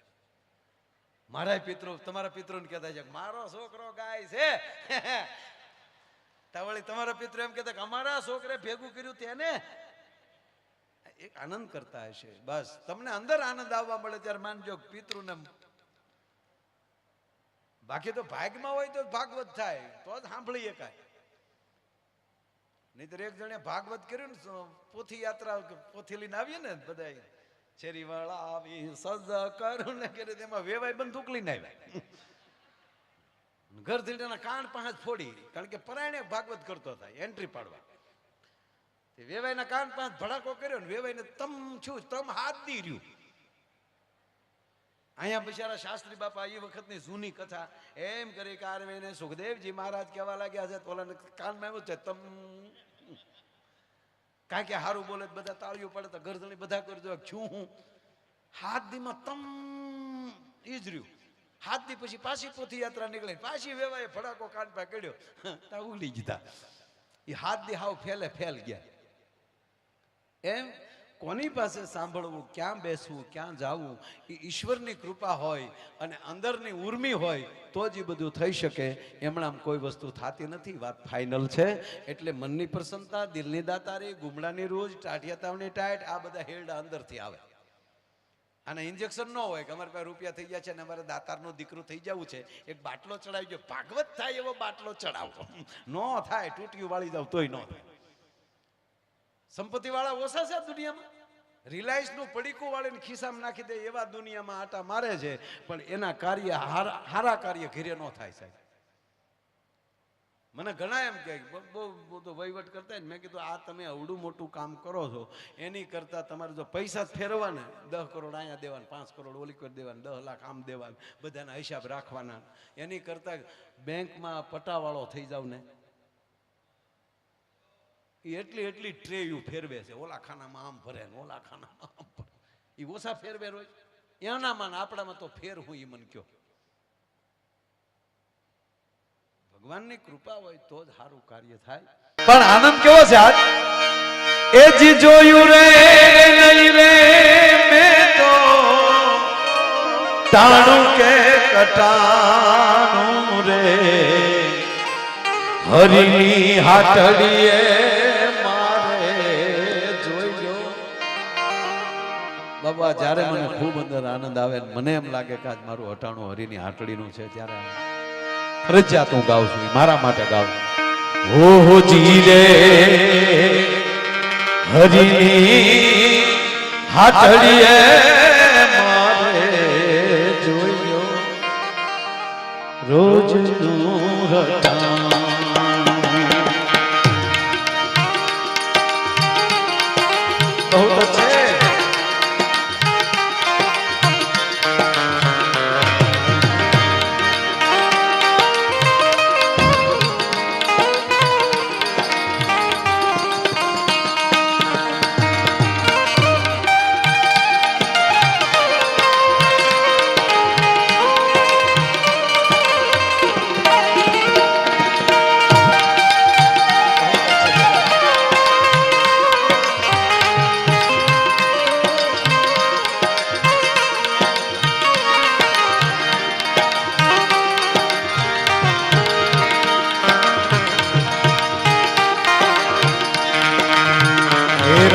A: મારા પિતૃ તમારા પિતૃને કહેતા છે મારો છોકરો ગાય છે. તાવળી તમારા પિતૃ એમ કહેતા કે અમારા છોકરે ભેગું કર્યું તેને એક આનંદ કરતા હશે. બસ તમને અંદર આનંદ આવવા મળે ત્યારે માનજો પિતૃને. બાકી તો ભાગમાં હોય તો ભાગવત થાય તો જ સાંભળીએ કાંઈ. નહીતર એક જણે ભાગવત કર્યું ને પોથી યાત્રા પોથી લઈને આવીએ ને બધા શેરી વાળા આવી સજ કરું ને કરે તેમાં વેવાય બંદૂક લઈને આવ્યા. ઘર થી કાન પાંચ ફોડી, કારણ કે પરાયણે ભાગવત કરતો હતા એન્ટ્રી પાડવા. વેવાયના કાન પાંચ ભડાકો કર્યો ને વેવાઈને તમ હાથ દી રહ્યું. અહીંયા બિચારા શાસ્ત્રી બાપા એ વખતની જૂની કથા એમ કરી કારવેને સુખદેવજી મહારાજ કહેવા લાગ્યા છે તો કાનમાં આવ્યું છે તમ. કારણ કે સારું બોલે બધા તાળીઓ પડે તો ગરદણી બધા કરજો છું હું હાથ દીમાં તમ ઈ જ રહ્યું. હાથ દી પછી પાછી પોથી યાત્રા નીકળે પાછી વેવાય ફડાકો કાનપા કર્યો તા ઉલી જીધા. એ હાથ દી હાવ ફેલ ગયા. એમ કોની પાસે સાંભળવું, ક્યાં બેસવું, ક્યાં જાવું, એ ઈશ્વરની કૃપા હોય અને અંદરની ઉર્મી હોય તો જ એ બધું થઈ શકે. એમણામ કોઈ વસ્તુ થતી નથી. વાત ફાઇનલ છે. એટલે મનની પ્રસન્નતા, દિલની દાતારી, ગુમડાની રોજ, ટાઢિયા તાવની ટાઈટ, આ બધા હેરડા અંદરથી આવે. અને ઇન્જેક્શન ન હોય કે અમારે પાસે રૂપિયા થઈ ગયા છે ને અમારે દાતારનું દીકરું થઈ જવું છે, એક બાટલો ચડાવી ગયો, ભાગવત થાય એવો બાટલો ચડાવો. ન થાય, તૂટિયું વાળી જાવ તોય ન થાય. સંપત્તિ વાળા ઓછા છે દુનિયામાં. રિલાયન્સ નું પડીકું વાળીને ખિસ્સામાં નાખી દે એવા દુનિયામાં આટા મારે છે, પણ એના કાર્ય હારા કાર્ય ઘરે ન થાય સાહેબ. મને ઘણા એમ કે બહુ તો વહીવટ કરતા ને મેં કીધું આ તમે અવડું મોટું કામ કરો છો એની કરતા તમારે જો પૈસા જ ફેરવા ને 10 કરોડ અહીંયા દેવાના, 5 કરોડ ઓલી કરી દેવાના, 10 લાખ આમ દેવાના, બધાના હિસાબ રાખવાના, એની કરતા બેંકમાં પટાવાળો થઈ જાવ ને. એટલી ટ્રેયું ફેરવે છે, ઓલા ખાનામાં આમ ભરે ને ઓલા ખાનામાં આમ ભરે. એ ઓછા ફેરવે રોજ એનામાં આપણામાં તો ફેર હું એ મન કયો. ભગવાનની કૃપા હોય તો જ સારું કાર્ય થાય. પણ આનંદ કેવો છે આજ? એ જી જોયું રે નહીં રે મેં તો તાણું કે કટાણું રે હરિની હાટડીએ બાબા. જ્યારે મને ખૂબ અંદર આનંદ આવે મને એમ લાગે કે આજ મારું હટાણું હરિની હાટડીનું છે, ત્યારે ફરજિયાત હું ગાઉં છું, મારા માટે ગાઉં છું. હો જી રે હરિની હાટડીએ મારે જોયો રોજનું હટાણું. બહુ તો છે.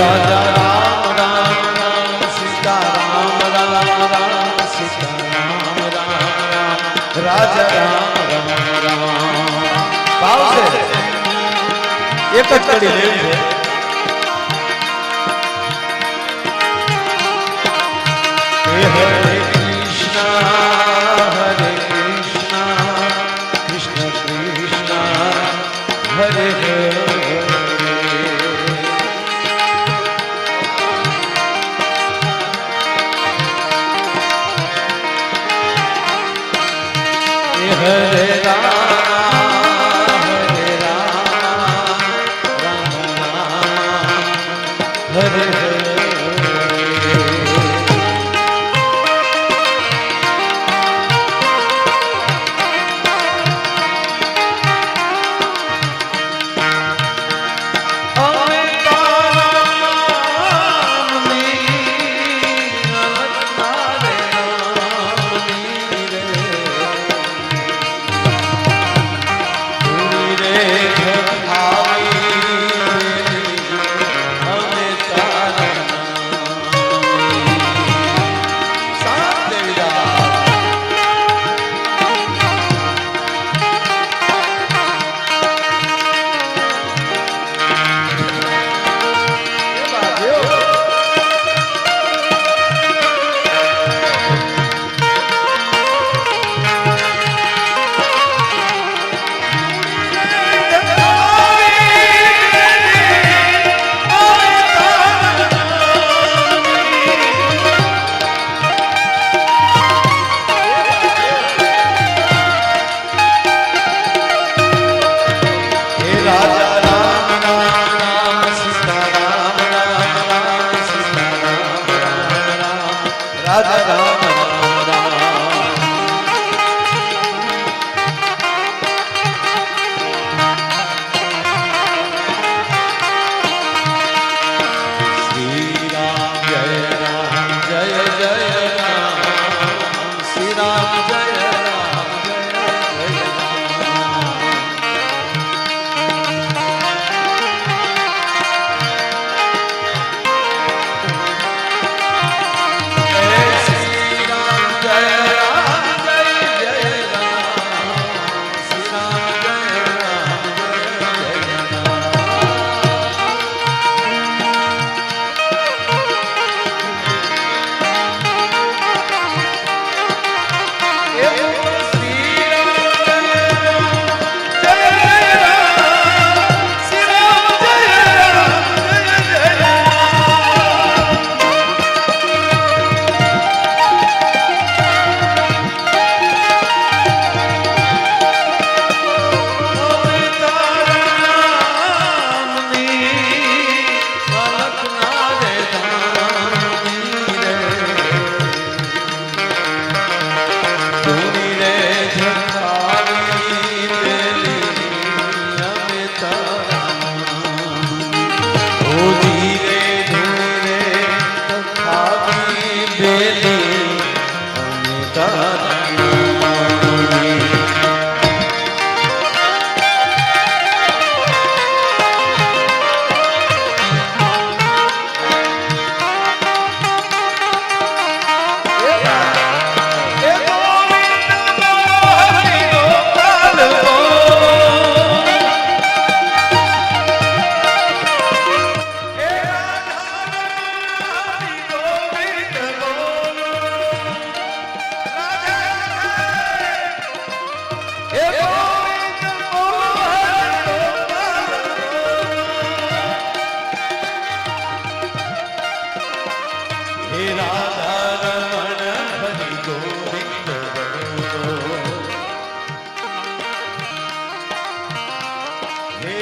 A: રાજા રામ રામ રામ સીતા રામ રામ રામ સીતા રામ રામ રામ રાજા રામ રામ રામ. ભાવ છે એક જ કડી લેવી છે. હરે કૃષ્ણ કૃષ્ણ કૃષ્ણ હરે હરે. Hare Rama, Hare Rama, Rama Rama,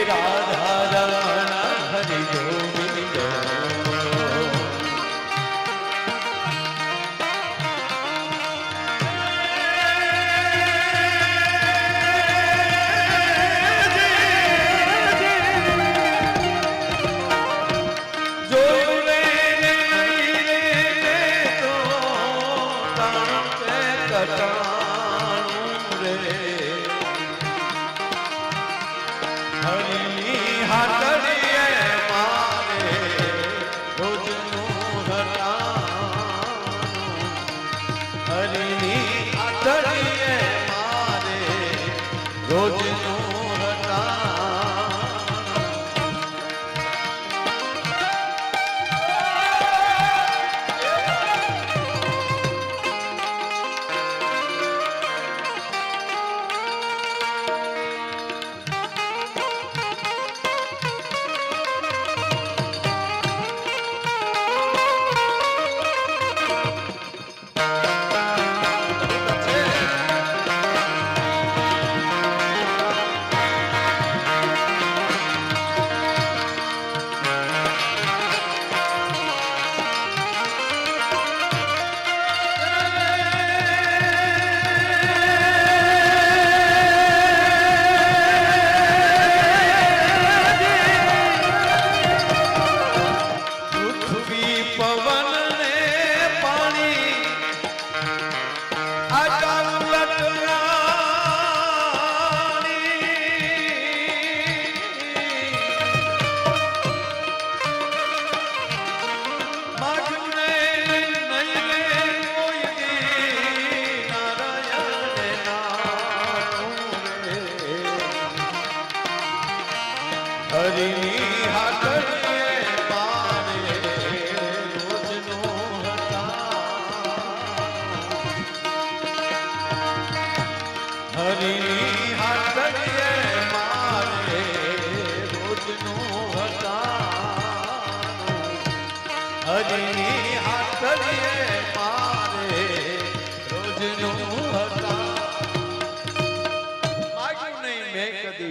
A: Radha રમણ હરિ ગોવિંદ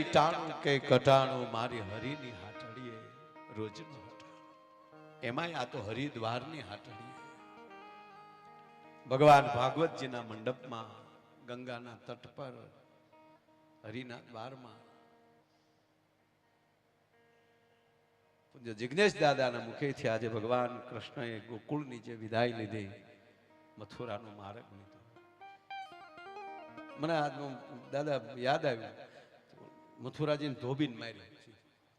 A: ટાણું કે કટાણું મારી હરિની હાટડીએ રોજનું હટાણું એમાંય આ તો હરિદ્વારની હાટડીએ ભગવાન ભાગવતજીના મંડપમાં ગંગાના તટ પર હરિના દ્વારમાં પૂજ્ય જિગ્નેશ દાદાના મુખેથી આજે ભગવાન કૃષ્ણએ ગોકુળની જે વિદાય લીધી મથુરાનો માર્ગ લીધો મને આજનું દાદા યાદ આવ્યું મથુરાજીને ધોબીને માર્યો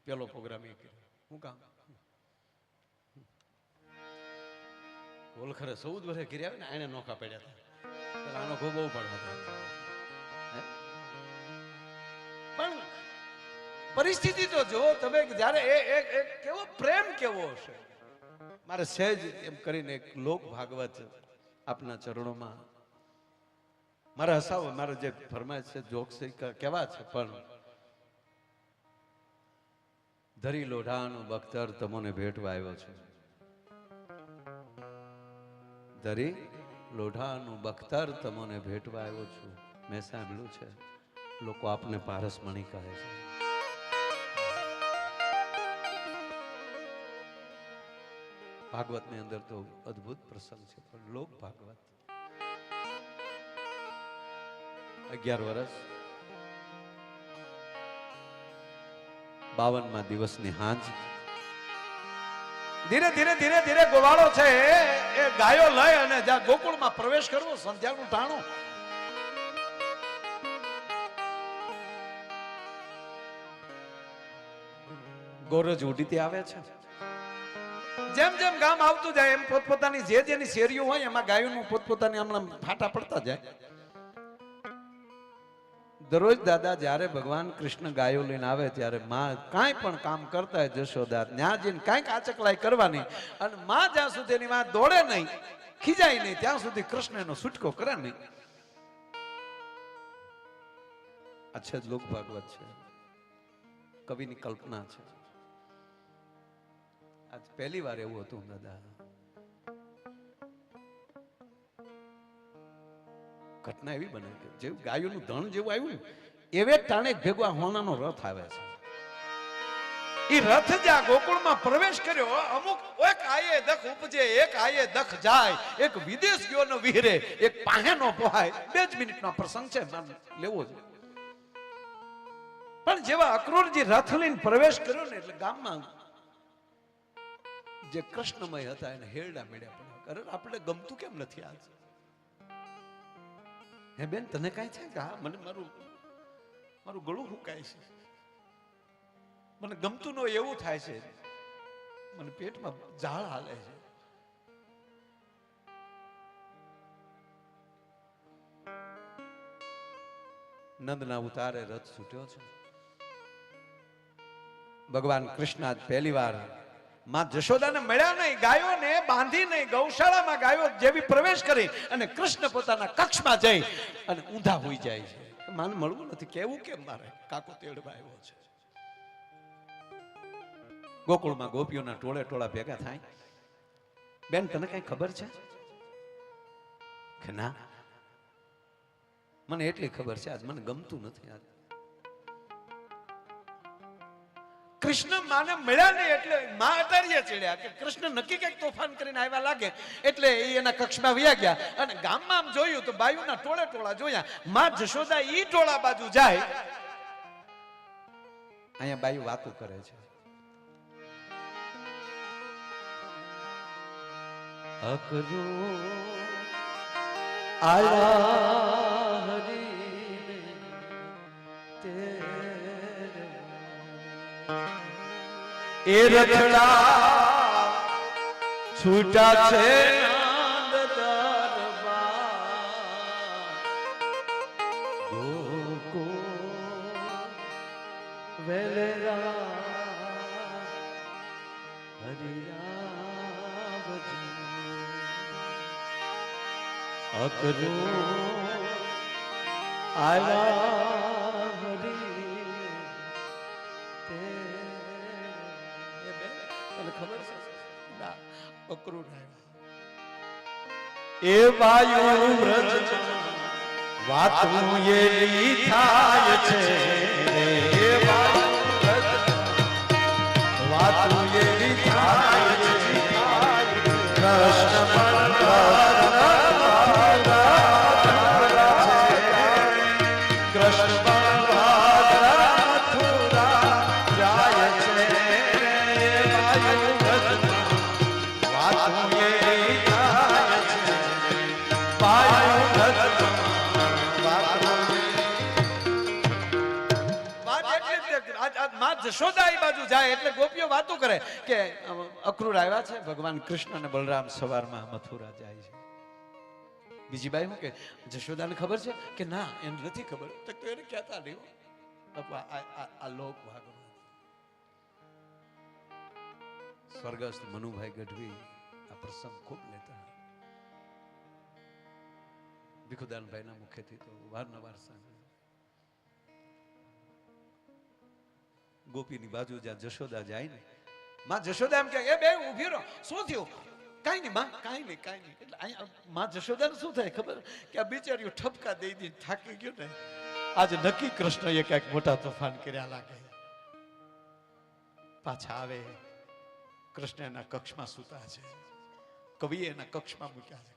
A: પેલો પ્રોગ્રામ એ કર્યો શું કામ ઓલખરે 14 વર્ષે કર્યા ને એને નોખા પડ્યા હતા આનો બહુ પડવા પણ પરિસ્થિતિ તો જો તમે જ્યારે કેવો પ્રેમ કેવો હશે મારે સહેજ એમ કરીને એક લોક ભાગવત આપના ચરણોમાં મારે હસાવો મારે જે ફરમાઈશ છે જોક છે કેવા છે પણ ધરી લોઢાનું બખ્તર તમને ભેટવા આવ્યો છે ધરી લોઢાનું બખ્તર તમને ભેટવા આવ્યો છું મેં સાંભળ્યું છે લોકો આપને પારસમણી કહે છે ભાગવત ની અંદર તો અદ્ભુત પ્રસંગ છે પણ લોક ભાગવત 11 વર્ષ 52મા દિવસની હાંજ ધીરે ધીરે ધીરે ધીરે ગોવાળો છે એ ગાયો લઈ અને જ્યાં ગોકુળમાં પ્રવેશ કરવો સંધ્યાનું ટાણું ગોરજ ઉડીતી આવે છે જેમ જેમ ગામ આવતું જાય એમ પોતપોતાની જે જેની શેરીઓ હોય એમાં ગાયોનું પોતપોતાની હમણાં ફાટા પડતા જાય દરરોજ દાદા જ્યારે ભગવાન કૃષ્ણ ગાયો લઈને આવે ત્યારે માં કાંઈ પણ કામ કરતા હોય જશોદા ત્યાં જઈને કાંઈક આચકલાઈ કરવાની અને માં જ્યાં સુધી એની માં દોડે નહીં ખીજાય નહીં ત્યાં સુધી કૃષ્ણ એનો છૂટકો કરે નહીં આ છે લોક ભાગવત છે કવિની કલ્પના છે આજ પહેલી વાર એવું હતું દાદા ઘટના એવી બને કે જેવું ગાયોનું ધણ જેવું આવ્યું ને એવે ટાણે ભેગો હોનાનો રથ આવે છે ઈ રથ જ્યાં ગોકુળમાં પ્રવેશ કર્યો, અમુક એક આયે દખ ઉપજે, એક આયે દખ જાય, એક વિદેશ ગયો નો વિહરે, એક પાહેનો પોહાય. 2 જ મિનિટનો પ્રસંગ છે, લેવો છે. પણ જેવા અક્રૂરજી રથ લઈને પ્રવેશ કર્યો ને એટલે ગામમાં જે કૃષ્ણમય હતા એને હેરડા મેળ્યા પડ્યા. અરે આપણે ગમતું કેમ નથી આજ? હે બેન, તને કાંઈ છે કે? હા, મને મારું ગળું હુકાય છે, મને ગમતું ન એવું થાય છે, મને પેટમાં ઝાળ હાલે છે. નંદના ઉતારે રથ છૂટ્યો છે. ભગવાન કૃષ્ણ આજ પહેલી વાર માં જશોદાને મળ્યા નહીં, ગાયોને બાંધી નહીં, ગૌશાળામાં ગાયો જેવી પ્રવેશ કરી અને કૃષ્ણ પોતાના કક્ષમાં જઈ અને ઊંધા હોઈ જાય છે. માને મળવું નથી, કેવું કેમ મારે? કાકો તેડવા આવ્યો છે. ગોકુળમાં ગોપીઓના ટોળે ટોળા ભેગા થાય. બેન, તને કઈ ખબર છે કે ના? મને એટલી ખબર છે, આજ મને ગમતું નથી. આજ કૃષ્ણ માને મળ્યા નહીં એટલે માં અટારીએ ચડ્યા કે કૃષ્ણ નક્કી કઈક તોફાન કરીને આવ્યા લાગે, એટલે એ એના કક્ષમાં વયા ગયા. અને ગામમાં આમ જોયું તો બાયુના ટોળે ટોળા જોયા. માં જશોદા ઈ ટોળા બાજુ જાય, અહીંયા બાયુ વાતો કરે છે. અકરો આયા હરી તેરે એ રખડા છૂટા છે નંદ દરબાર ગોકો વેલેરા હરિયા અકરો આયા હરી તે. તને ખબર છે? ના, અકરો એ વાયુ વ્રજ વાતું એવી થાય છે, એ વાયુ વ્રજ વાતું એવી થાય છે. કૃષ્ણ જશોદા એ બાજુ જાય એટલે ગોપીઓ વાતો કરે કે અક્રૂર આવ્યા છે. ભગવાન કૃષ્ણ અને બલરામ સવારમાં મથુરા જાય છે. બીજી બાઈ શું કે જશોદાને ખબર છે કે ના? એને નથી ખબર. તો એને કહેતા નહીં. આ લોક ભાગવત સ્વર્ગસ્થ મનુભાઈ ગઢવી આ પ્રસંગ ખૂબ લેતા. ભીખુદાનભાઈના મુખેથી તો વારંવાર સાંભળ્યું. ગોપીની બાજુ જ્યાં જશોદા જાય ને, માં જશોદા એમ કે એ બે ઊભી રહો, શું થયું? કાઈ નહીં માં, કાઈ નહીં, કાઈ નહીં. એટલે અહીંયા માં જશોદાને શું થાય ખબર? કે આ બિચારીઓ ઠપકા દઈ દઈને થાકી ગયો ને, આજે નક્કી કૃષ્ણએ ક્યાંક મોટા તોફાન કર્યા લાગે. પાછા આવે, કૃષ્ણ એના કક્ષમાં સૂતા છે, કવિએ એના કક્ષમાં મૂક્યા છે.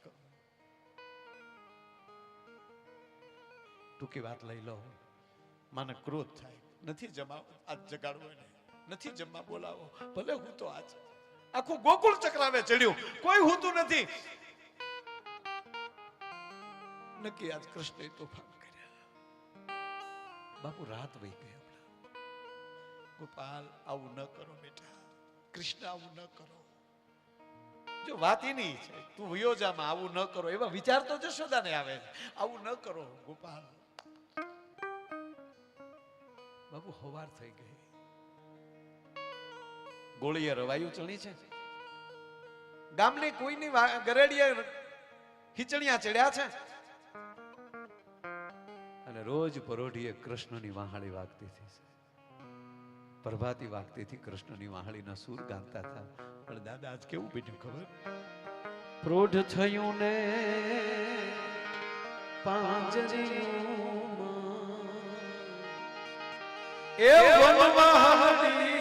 A: ટૂંકી વાત લઈ લો, માને ક્રોધ થાય, નથી જમાવો આજ જગાડવો એને, નથી જમવા બોલાવો, ભલે હું તો આજ આખું ગોકુળ ચક્રાવે ચડ્યું, કોઈ હોતું નથી. નક્કી આજ કૃષ્ણએ તોફાન કર્યા. બાપુ રાત વહી ગઈ. ગોપાલ આવું ન કરો બેટા, કૃષ્ણ આવું ન કરો. જો વાત એની છે, તું વયોજામાં આવું ન કરો, એવા વિચાર તો જશોદાને આવે. આવું ન કરો ગોપાલ. બાબુ હવાર થઈ ગઈ. ગોળીએ રવાયું ચણી છે. ગામની કોઈની ગરેડીએ ખીચડિયા ચડ્યા છે. અને રોજ પરોઢીએ કૃષ્ણની વાહાળી વાગતી હતી. પ્રભાતી વાગતી હતી. કૃષ્ણની વાહાળીના સૂર ગાતા હતા. પણ દાદા આજ કેવું બન્યું ખબર? પ્રોઢ થયું ને પાંજરીમાં એ વનવાહડી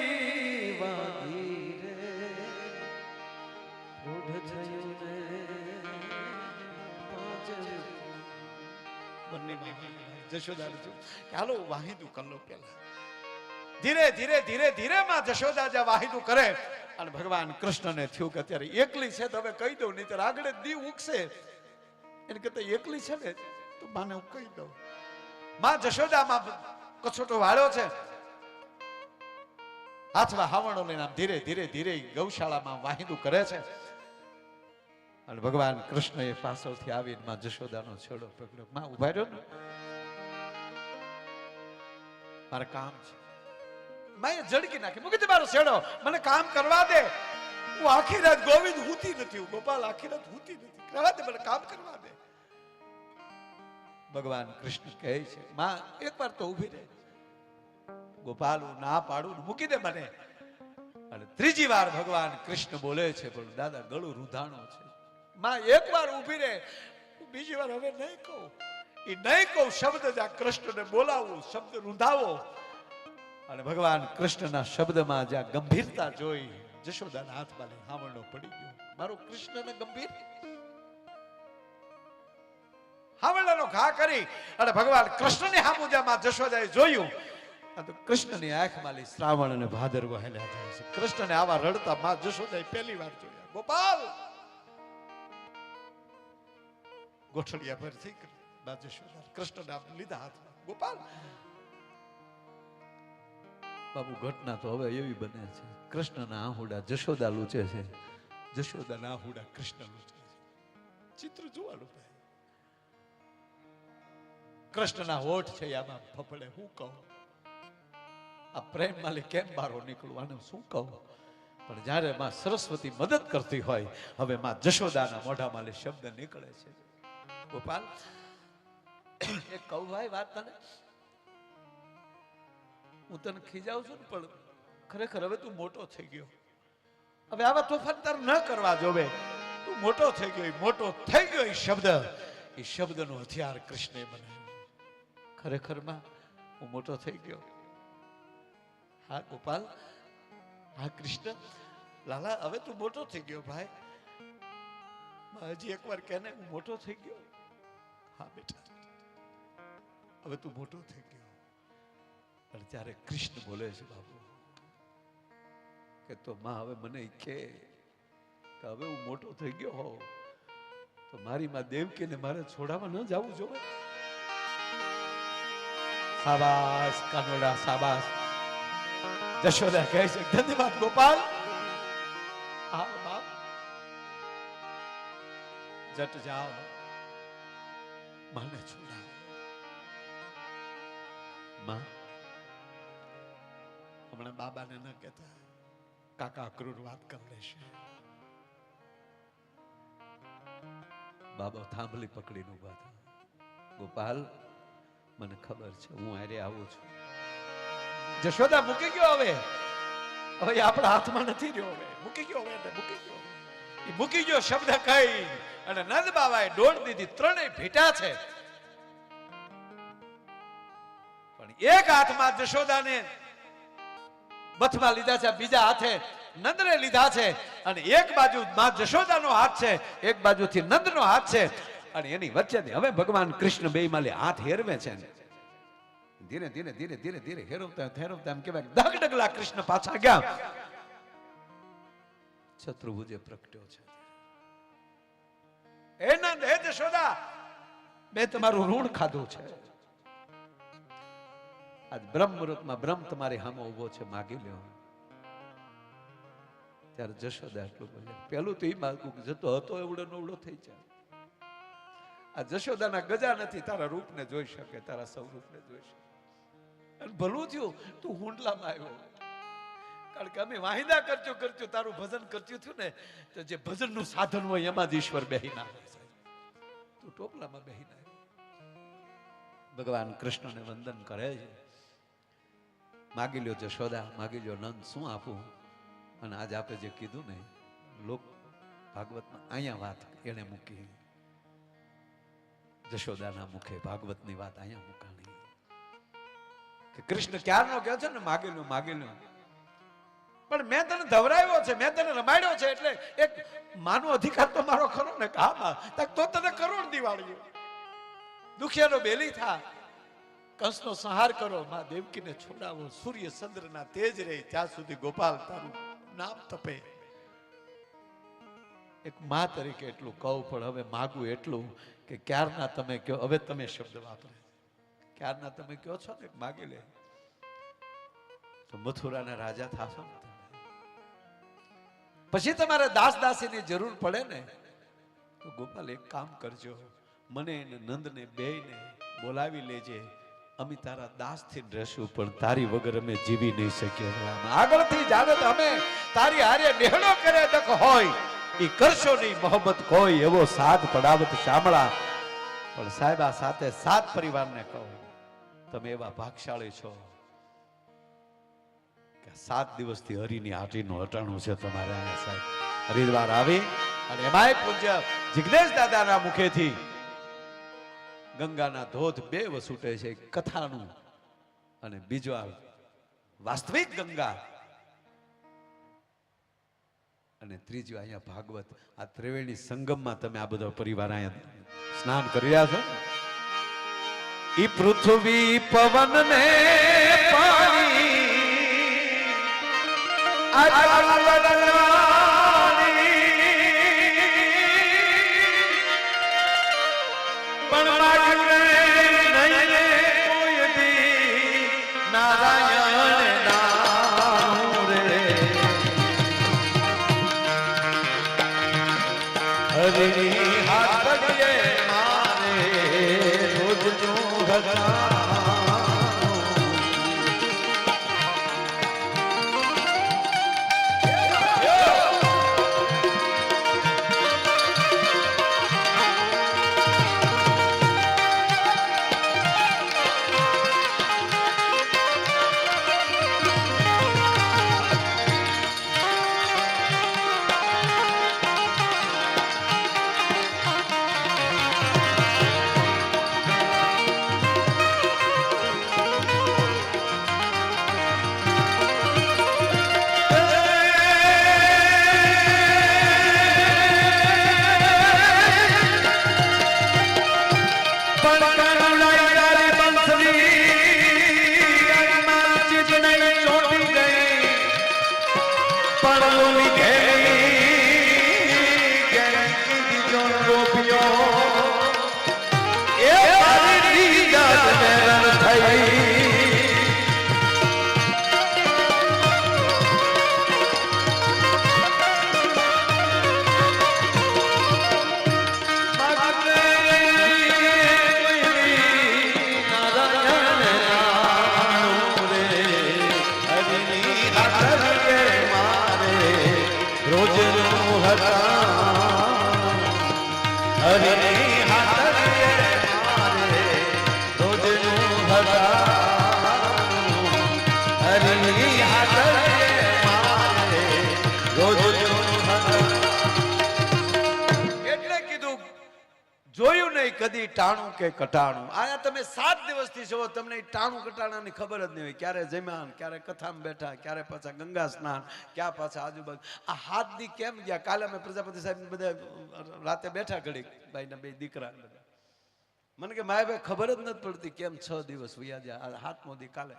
A: જશોદાને થયું કે હાલો વાહિદું કરી લો પેલા. ધીરે ધીરે ધીરે ધીરે માં જશોદા જ્યાં વાહિદું કરે અને ભગવાન કૃષ્ણને થયું કે અત્યારે એકલી છે તો હવે કહી દઉં, નહીં તો આગળ દી ઉગશે, એને કરતા એકલી છે ને તો માને હું કહી દઉં. માં જશોદામાં કછોટો વાળ્યો છે, હાથમાં હાવણો લઈને આમ ધીરે ધીરે ધીરે ગૌશાળામાં વાહિદું કરે છે. અને ભગવાન કૃષ્ણ એ પાછળથી આવીને માં જશોદાનો છેડો પકડ્યો. માં ઉભા રહ્યો ને, મારે કામ છે. માં એ ઝડકી નાખી, મૂકી દે મારો છેડો, મને કામ કરવા દે. હું આખી રાત ગોવિંદ હુતી નથી, હું ગોપાલ આખી રાત હુતી નથી, કરવા દે, મને કામ કરવા દે. ભગવાન કૃષ્ણ કહે છે માં એકવાર તો ઊભી રહે. ગોપાલ હું ના પાડું, મૂકી દે મને. અને ત્રીજી વાર ભગવાન કૃષ્ણ બોલે છે પણ દાદા ગળું રૂધાણું છે. માં એકવાર ઊભી રહે, બીજી વાર હવે નહીં કહું. એ નહીં કહું શબ્દ જ્યાં કૃષ્ણને બોલાવું, શબ્દ રૂંધાવો. અને ભગવાન કૃષ્ણના શબ્દમાં જ્યાં ગંભીરતા જોઈ જશોદાના હાથમાં હાવણો પડી ગયો. મારો કૃષ્ણને ગંભીર હાવણનો ઘા કરી અને ભગવાન કૃષ્ણની સામું જ્યાં જશોદાએ જોયું તો કૃષ્ણની આંખમાં શ્રાવણ અને ભાદરવો હેલ્યા જાય છે. કૃષ્ણને આવા રડતા માં જશોદાએ પહેલી વાર જોયા. ગોપાલ ગોઠડિયા પરથી માં જશોદા કૃષ્ણને આપ લીધા હાથમાં. ગોપાલ બાબુ ઘટના તો હવે એવી બને છે, કૃષ્ણના આહુડા જશોદા લૂચે છે, જશોદાના આહુડા કૃષ્ણ લૂચે છે. ચિત્ર જોવાનું ભાઈ. કૃષ્ણના હોઠ છે આમાં ફફડે. હું કહું આ પ્રેમ માલી કેમ બારો નીકળવાનું શું કહું. પણ જ્યારે માં સરસ્વતી મદદ કરતી હોય હવે માં જશોદાના મોઢા માલી શબ્દ નીકળે છે. ગોપાલ એક કહું ભાઈ વાત તને, હું તને ખીજાવું છું ને પણ ખરેખર હવે તું મોટો થઈ ગયો, હવે આવા તોફાન તાર ન કરવા જોવે. તું મોટો થઈ ગયો, મોટો થઈ ગયો. એ શબ્દનો હથિયાર કૃષ્ણે બનાવ્યો. ખરેખર માં હું મોટો થઈ ગયો. હા ગોપાલ, હા કૃષ્ણ, લાલા હવે તું મોટો થઈ ગયો ભાઈ. હજી એકવાર કહે ને હું મોટો થઈ ગયો. હા બેટા હવે તું મોટો થઈ ગયો. અને ત્યારે કૃષ્ણ બોલે છે બાબુ કે તો માં હવે મને કે હવે હું મોટો થઈ ગયો હોઉં તો મારી માં દેવકીને મારે છોડાવવા ન જવું જોવે. શાબાશ કાનોડા શાબાશ. જશોદા કહે છે ધન્યવાદ ગોપાલ. હા બાપ જટ જાઓ માને છોડાવો. માં હમણાં બાબાને ન કહેતા, કાકા ક્રૂર વાત કરી લેશે. બાબા થાંભલી પકડીને ઉભા થયા. ગોપાલ મને ખબર છે હું આરે આવું છું. જશોદા મૂકી ગયો, હવે આપણા હાથમાં નથી રહ્યો. હવે મૂકી ગયો, એ મૂકી ગયો શબ્દ કહી અને નંદ બાબાએ દોડ દીધી. ત્રણેય ભેટા છે પણ એક હાથમાં જશોદાને બથમાં લીધા છે, બીજા હાથે નંદને લીધા છે. અને એક બાજુ માં જશોદાનો હાથ છે, એક બાજુથી નંદનો હાથ છે. અને એની વચ્ચેથી હવે ભગવાન કૃષ્ણ બે માલે હાથ હેરવે છે. ધીરે ધીરે ધીરે ધીરે ધીરે હેરવતા હેરવતા એમ કહેવાય દગ ડગલા કૃષ્ણ પાછા ગયા. શત્રુભુજે પ્રગટ્યો છે. હે નંદ, હે જશોદા, મેં તમારું ઋણ ખાધું છે. આજ બ્રહ્મ મુહૂર્તમાં બ્રહ્મ તમારી સામે ઉભો છે, માગી લ્યો. ત્યારે જશોદા એટલું બોલે. પેલું તો એ માગું જતો હતો એવડો નવડો થઈ જાય. આ જશોદાના ગજા નથી, તારા રૂપને જોઈ શકે, તારા સ્વરૂપને જોઈ શકે. અને ભલું થયું તું હુંડલામાં આવ્યો, કારણ કે અમે વાહિદા કરજો તારું ભજન કરતું થયું ને તો જે ભજનનું સાધન હોય એમાં જ ઈશ્વર બેહી ના હોય. તું ટોપલામાં બેહી ના આવ્યો. ભગવાન કૃષ્ણને વંદન કરે છે. માગી લ્યો જશોદા, માગી લ્યો નંદ, શું આપું. અને આજ આપણે જે કીધું ને લોક ભાગવતમાં અહીંયા વાત એને મૂકી. જશોદાના મુખે ભાગવતની વાત અહીંયા મુકાણી કે કૃષ્ણ ક્યારનો કહે છે ને માગી લ્યો પણ મેં તને ધવરાવ્યો છે, મેં તને રમાડ્યો છે, એટલે એક માનો અધિકાર તો મારો ખરો ને. કામાં તો તને કરોડ દિવાળી દુખિયાનો બેલી થા કંસનો સંહાર કરો, માં દેવકીને છોડાવો, સૂર્ય ચંદ્રના તેજ રહે ત્યાં સુધી ગોપાલ તારું નામ તપે. એક માં તરીકે એટલું કહું, પણ હવે માગું એટલું કે ક્યારના તમે કહો, હવે તમે શબ્દ વાપરે, ક્યારના તમે કહો છો ને માગી લે તો મથુરાના રાજા થાશો ને. પછી તમારે દાસ દાસીની જરૂર પડે ને તો ગોપાલ એક કામ કરજો, મને ને નંદને બેયને બોલાવી લેજે, અમે તારા દાસથી રહેશું, પણ તારી વગર અમે જીવી નહીં શકીએ. આગળથી જાણે તો અમે તારી હારે નેહડો કરે ડક હોય ઈ કરશો નહીં મોહબ્બત કોઈ, એવો સાથ પડાવત શામળા. પણ સાહેબ આ સાથે 7 પરિવારને કહો, તમે એવા ભાગશાળી છો કે 7 દિવસથી હરિની હાટીનું હટાણું છે તમારે. અહીંયા સાહેબ હરિદ્વાર આવી અને એમાંય પૂજ્ય જિગ્નેશ દાદાના મુખેથી ગંગાના ધોધ 2 વસૂટે છે, કથાનું અને બીજો આ વાસ્તવિક ગંગા, અને ત્રીજું અહીંયા ભાગવત. આ ત્રિવેણી સંગમમાં તમે આ બધો પરિવાર અહીંયા સ્નાન કરી રહ્યા છો. ઈ પૃથ્વી પવન ને પાણી જોયું નહીં કદી ટાણું કે કટાણું. આયા તમે 7 દિવસથી છો, તમને ટાણું કટાણાની ખબર જ નહીં હોય. ક્યારે જમ્યા, ક્યારે કથામાં બેઠા, ક્યારે પાછા ગંગા સ્નાન, ક્યાં પાછા આજુબાજુ. આ 7 દી કેમ ગયા? કાલે અમે પ્રજાપતિ સાહેબ બધા રાતે બેઠા ઘડી, ભાઈના 2 દીકરા. મને કે માયાભાઈ ખબર જ નથી પડતી કેમ 6 દિવસ વયા ગયા. 7મો દી કાલે.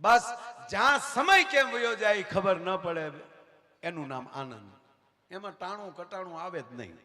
A: બસ જ્યાં સમય કેમ વયો જાય ખબર ન પડે, એનું નામ આનંદ. એમાં ટાણું કટાણું આવે જ નહીં.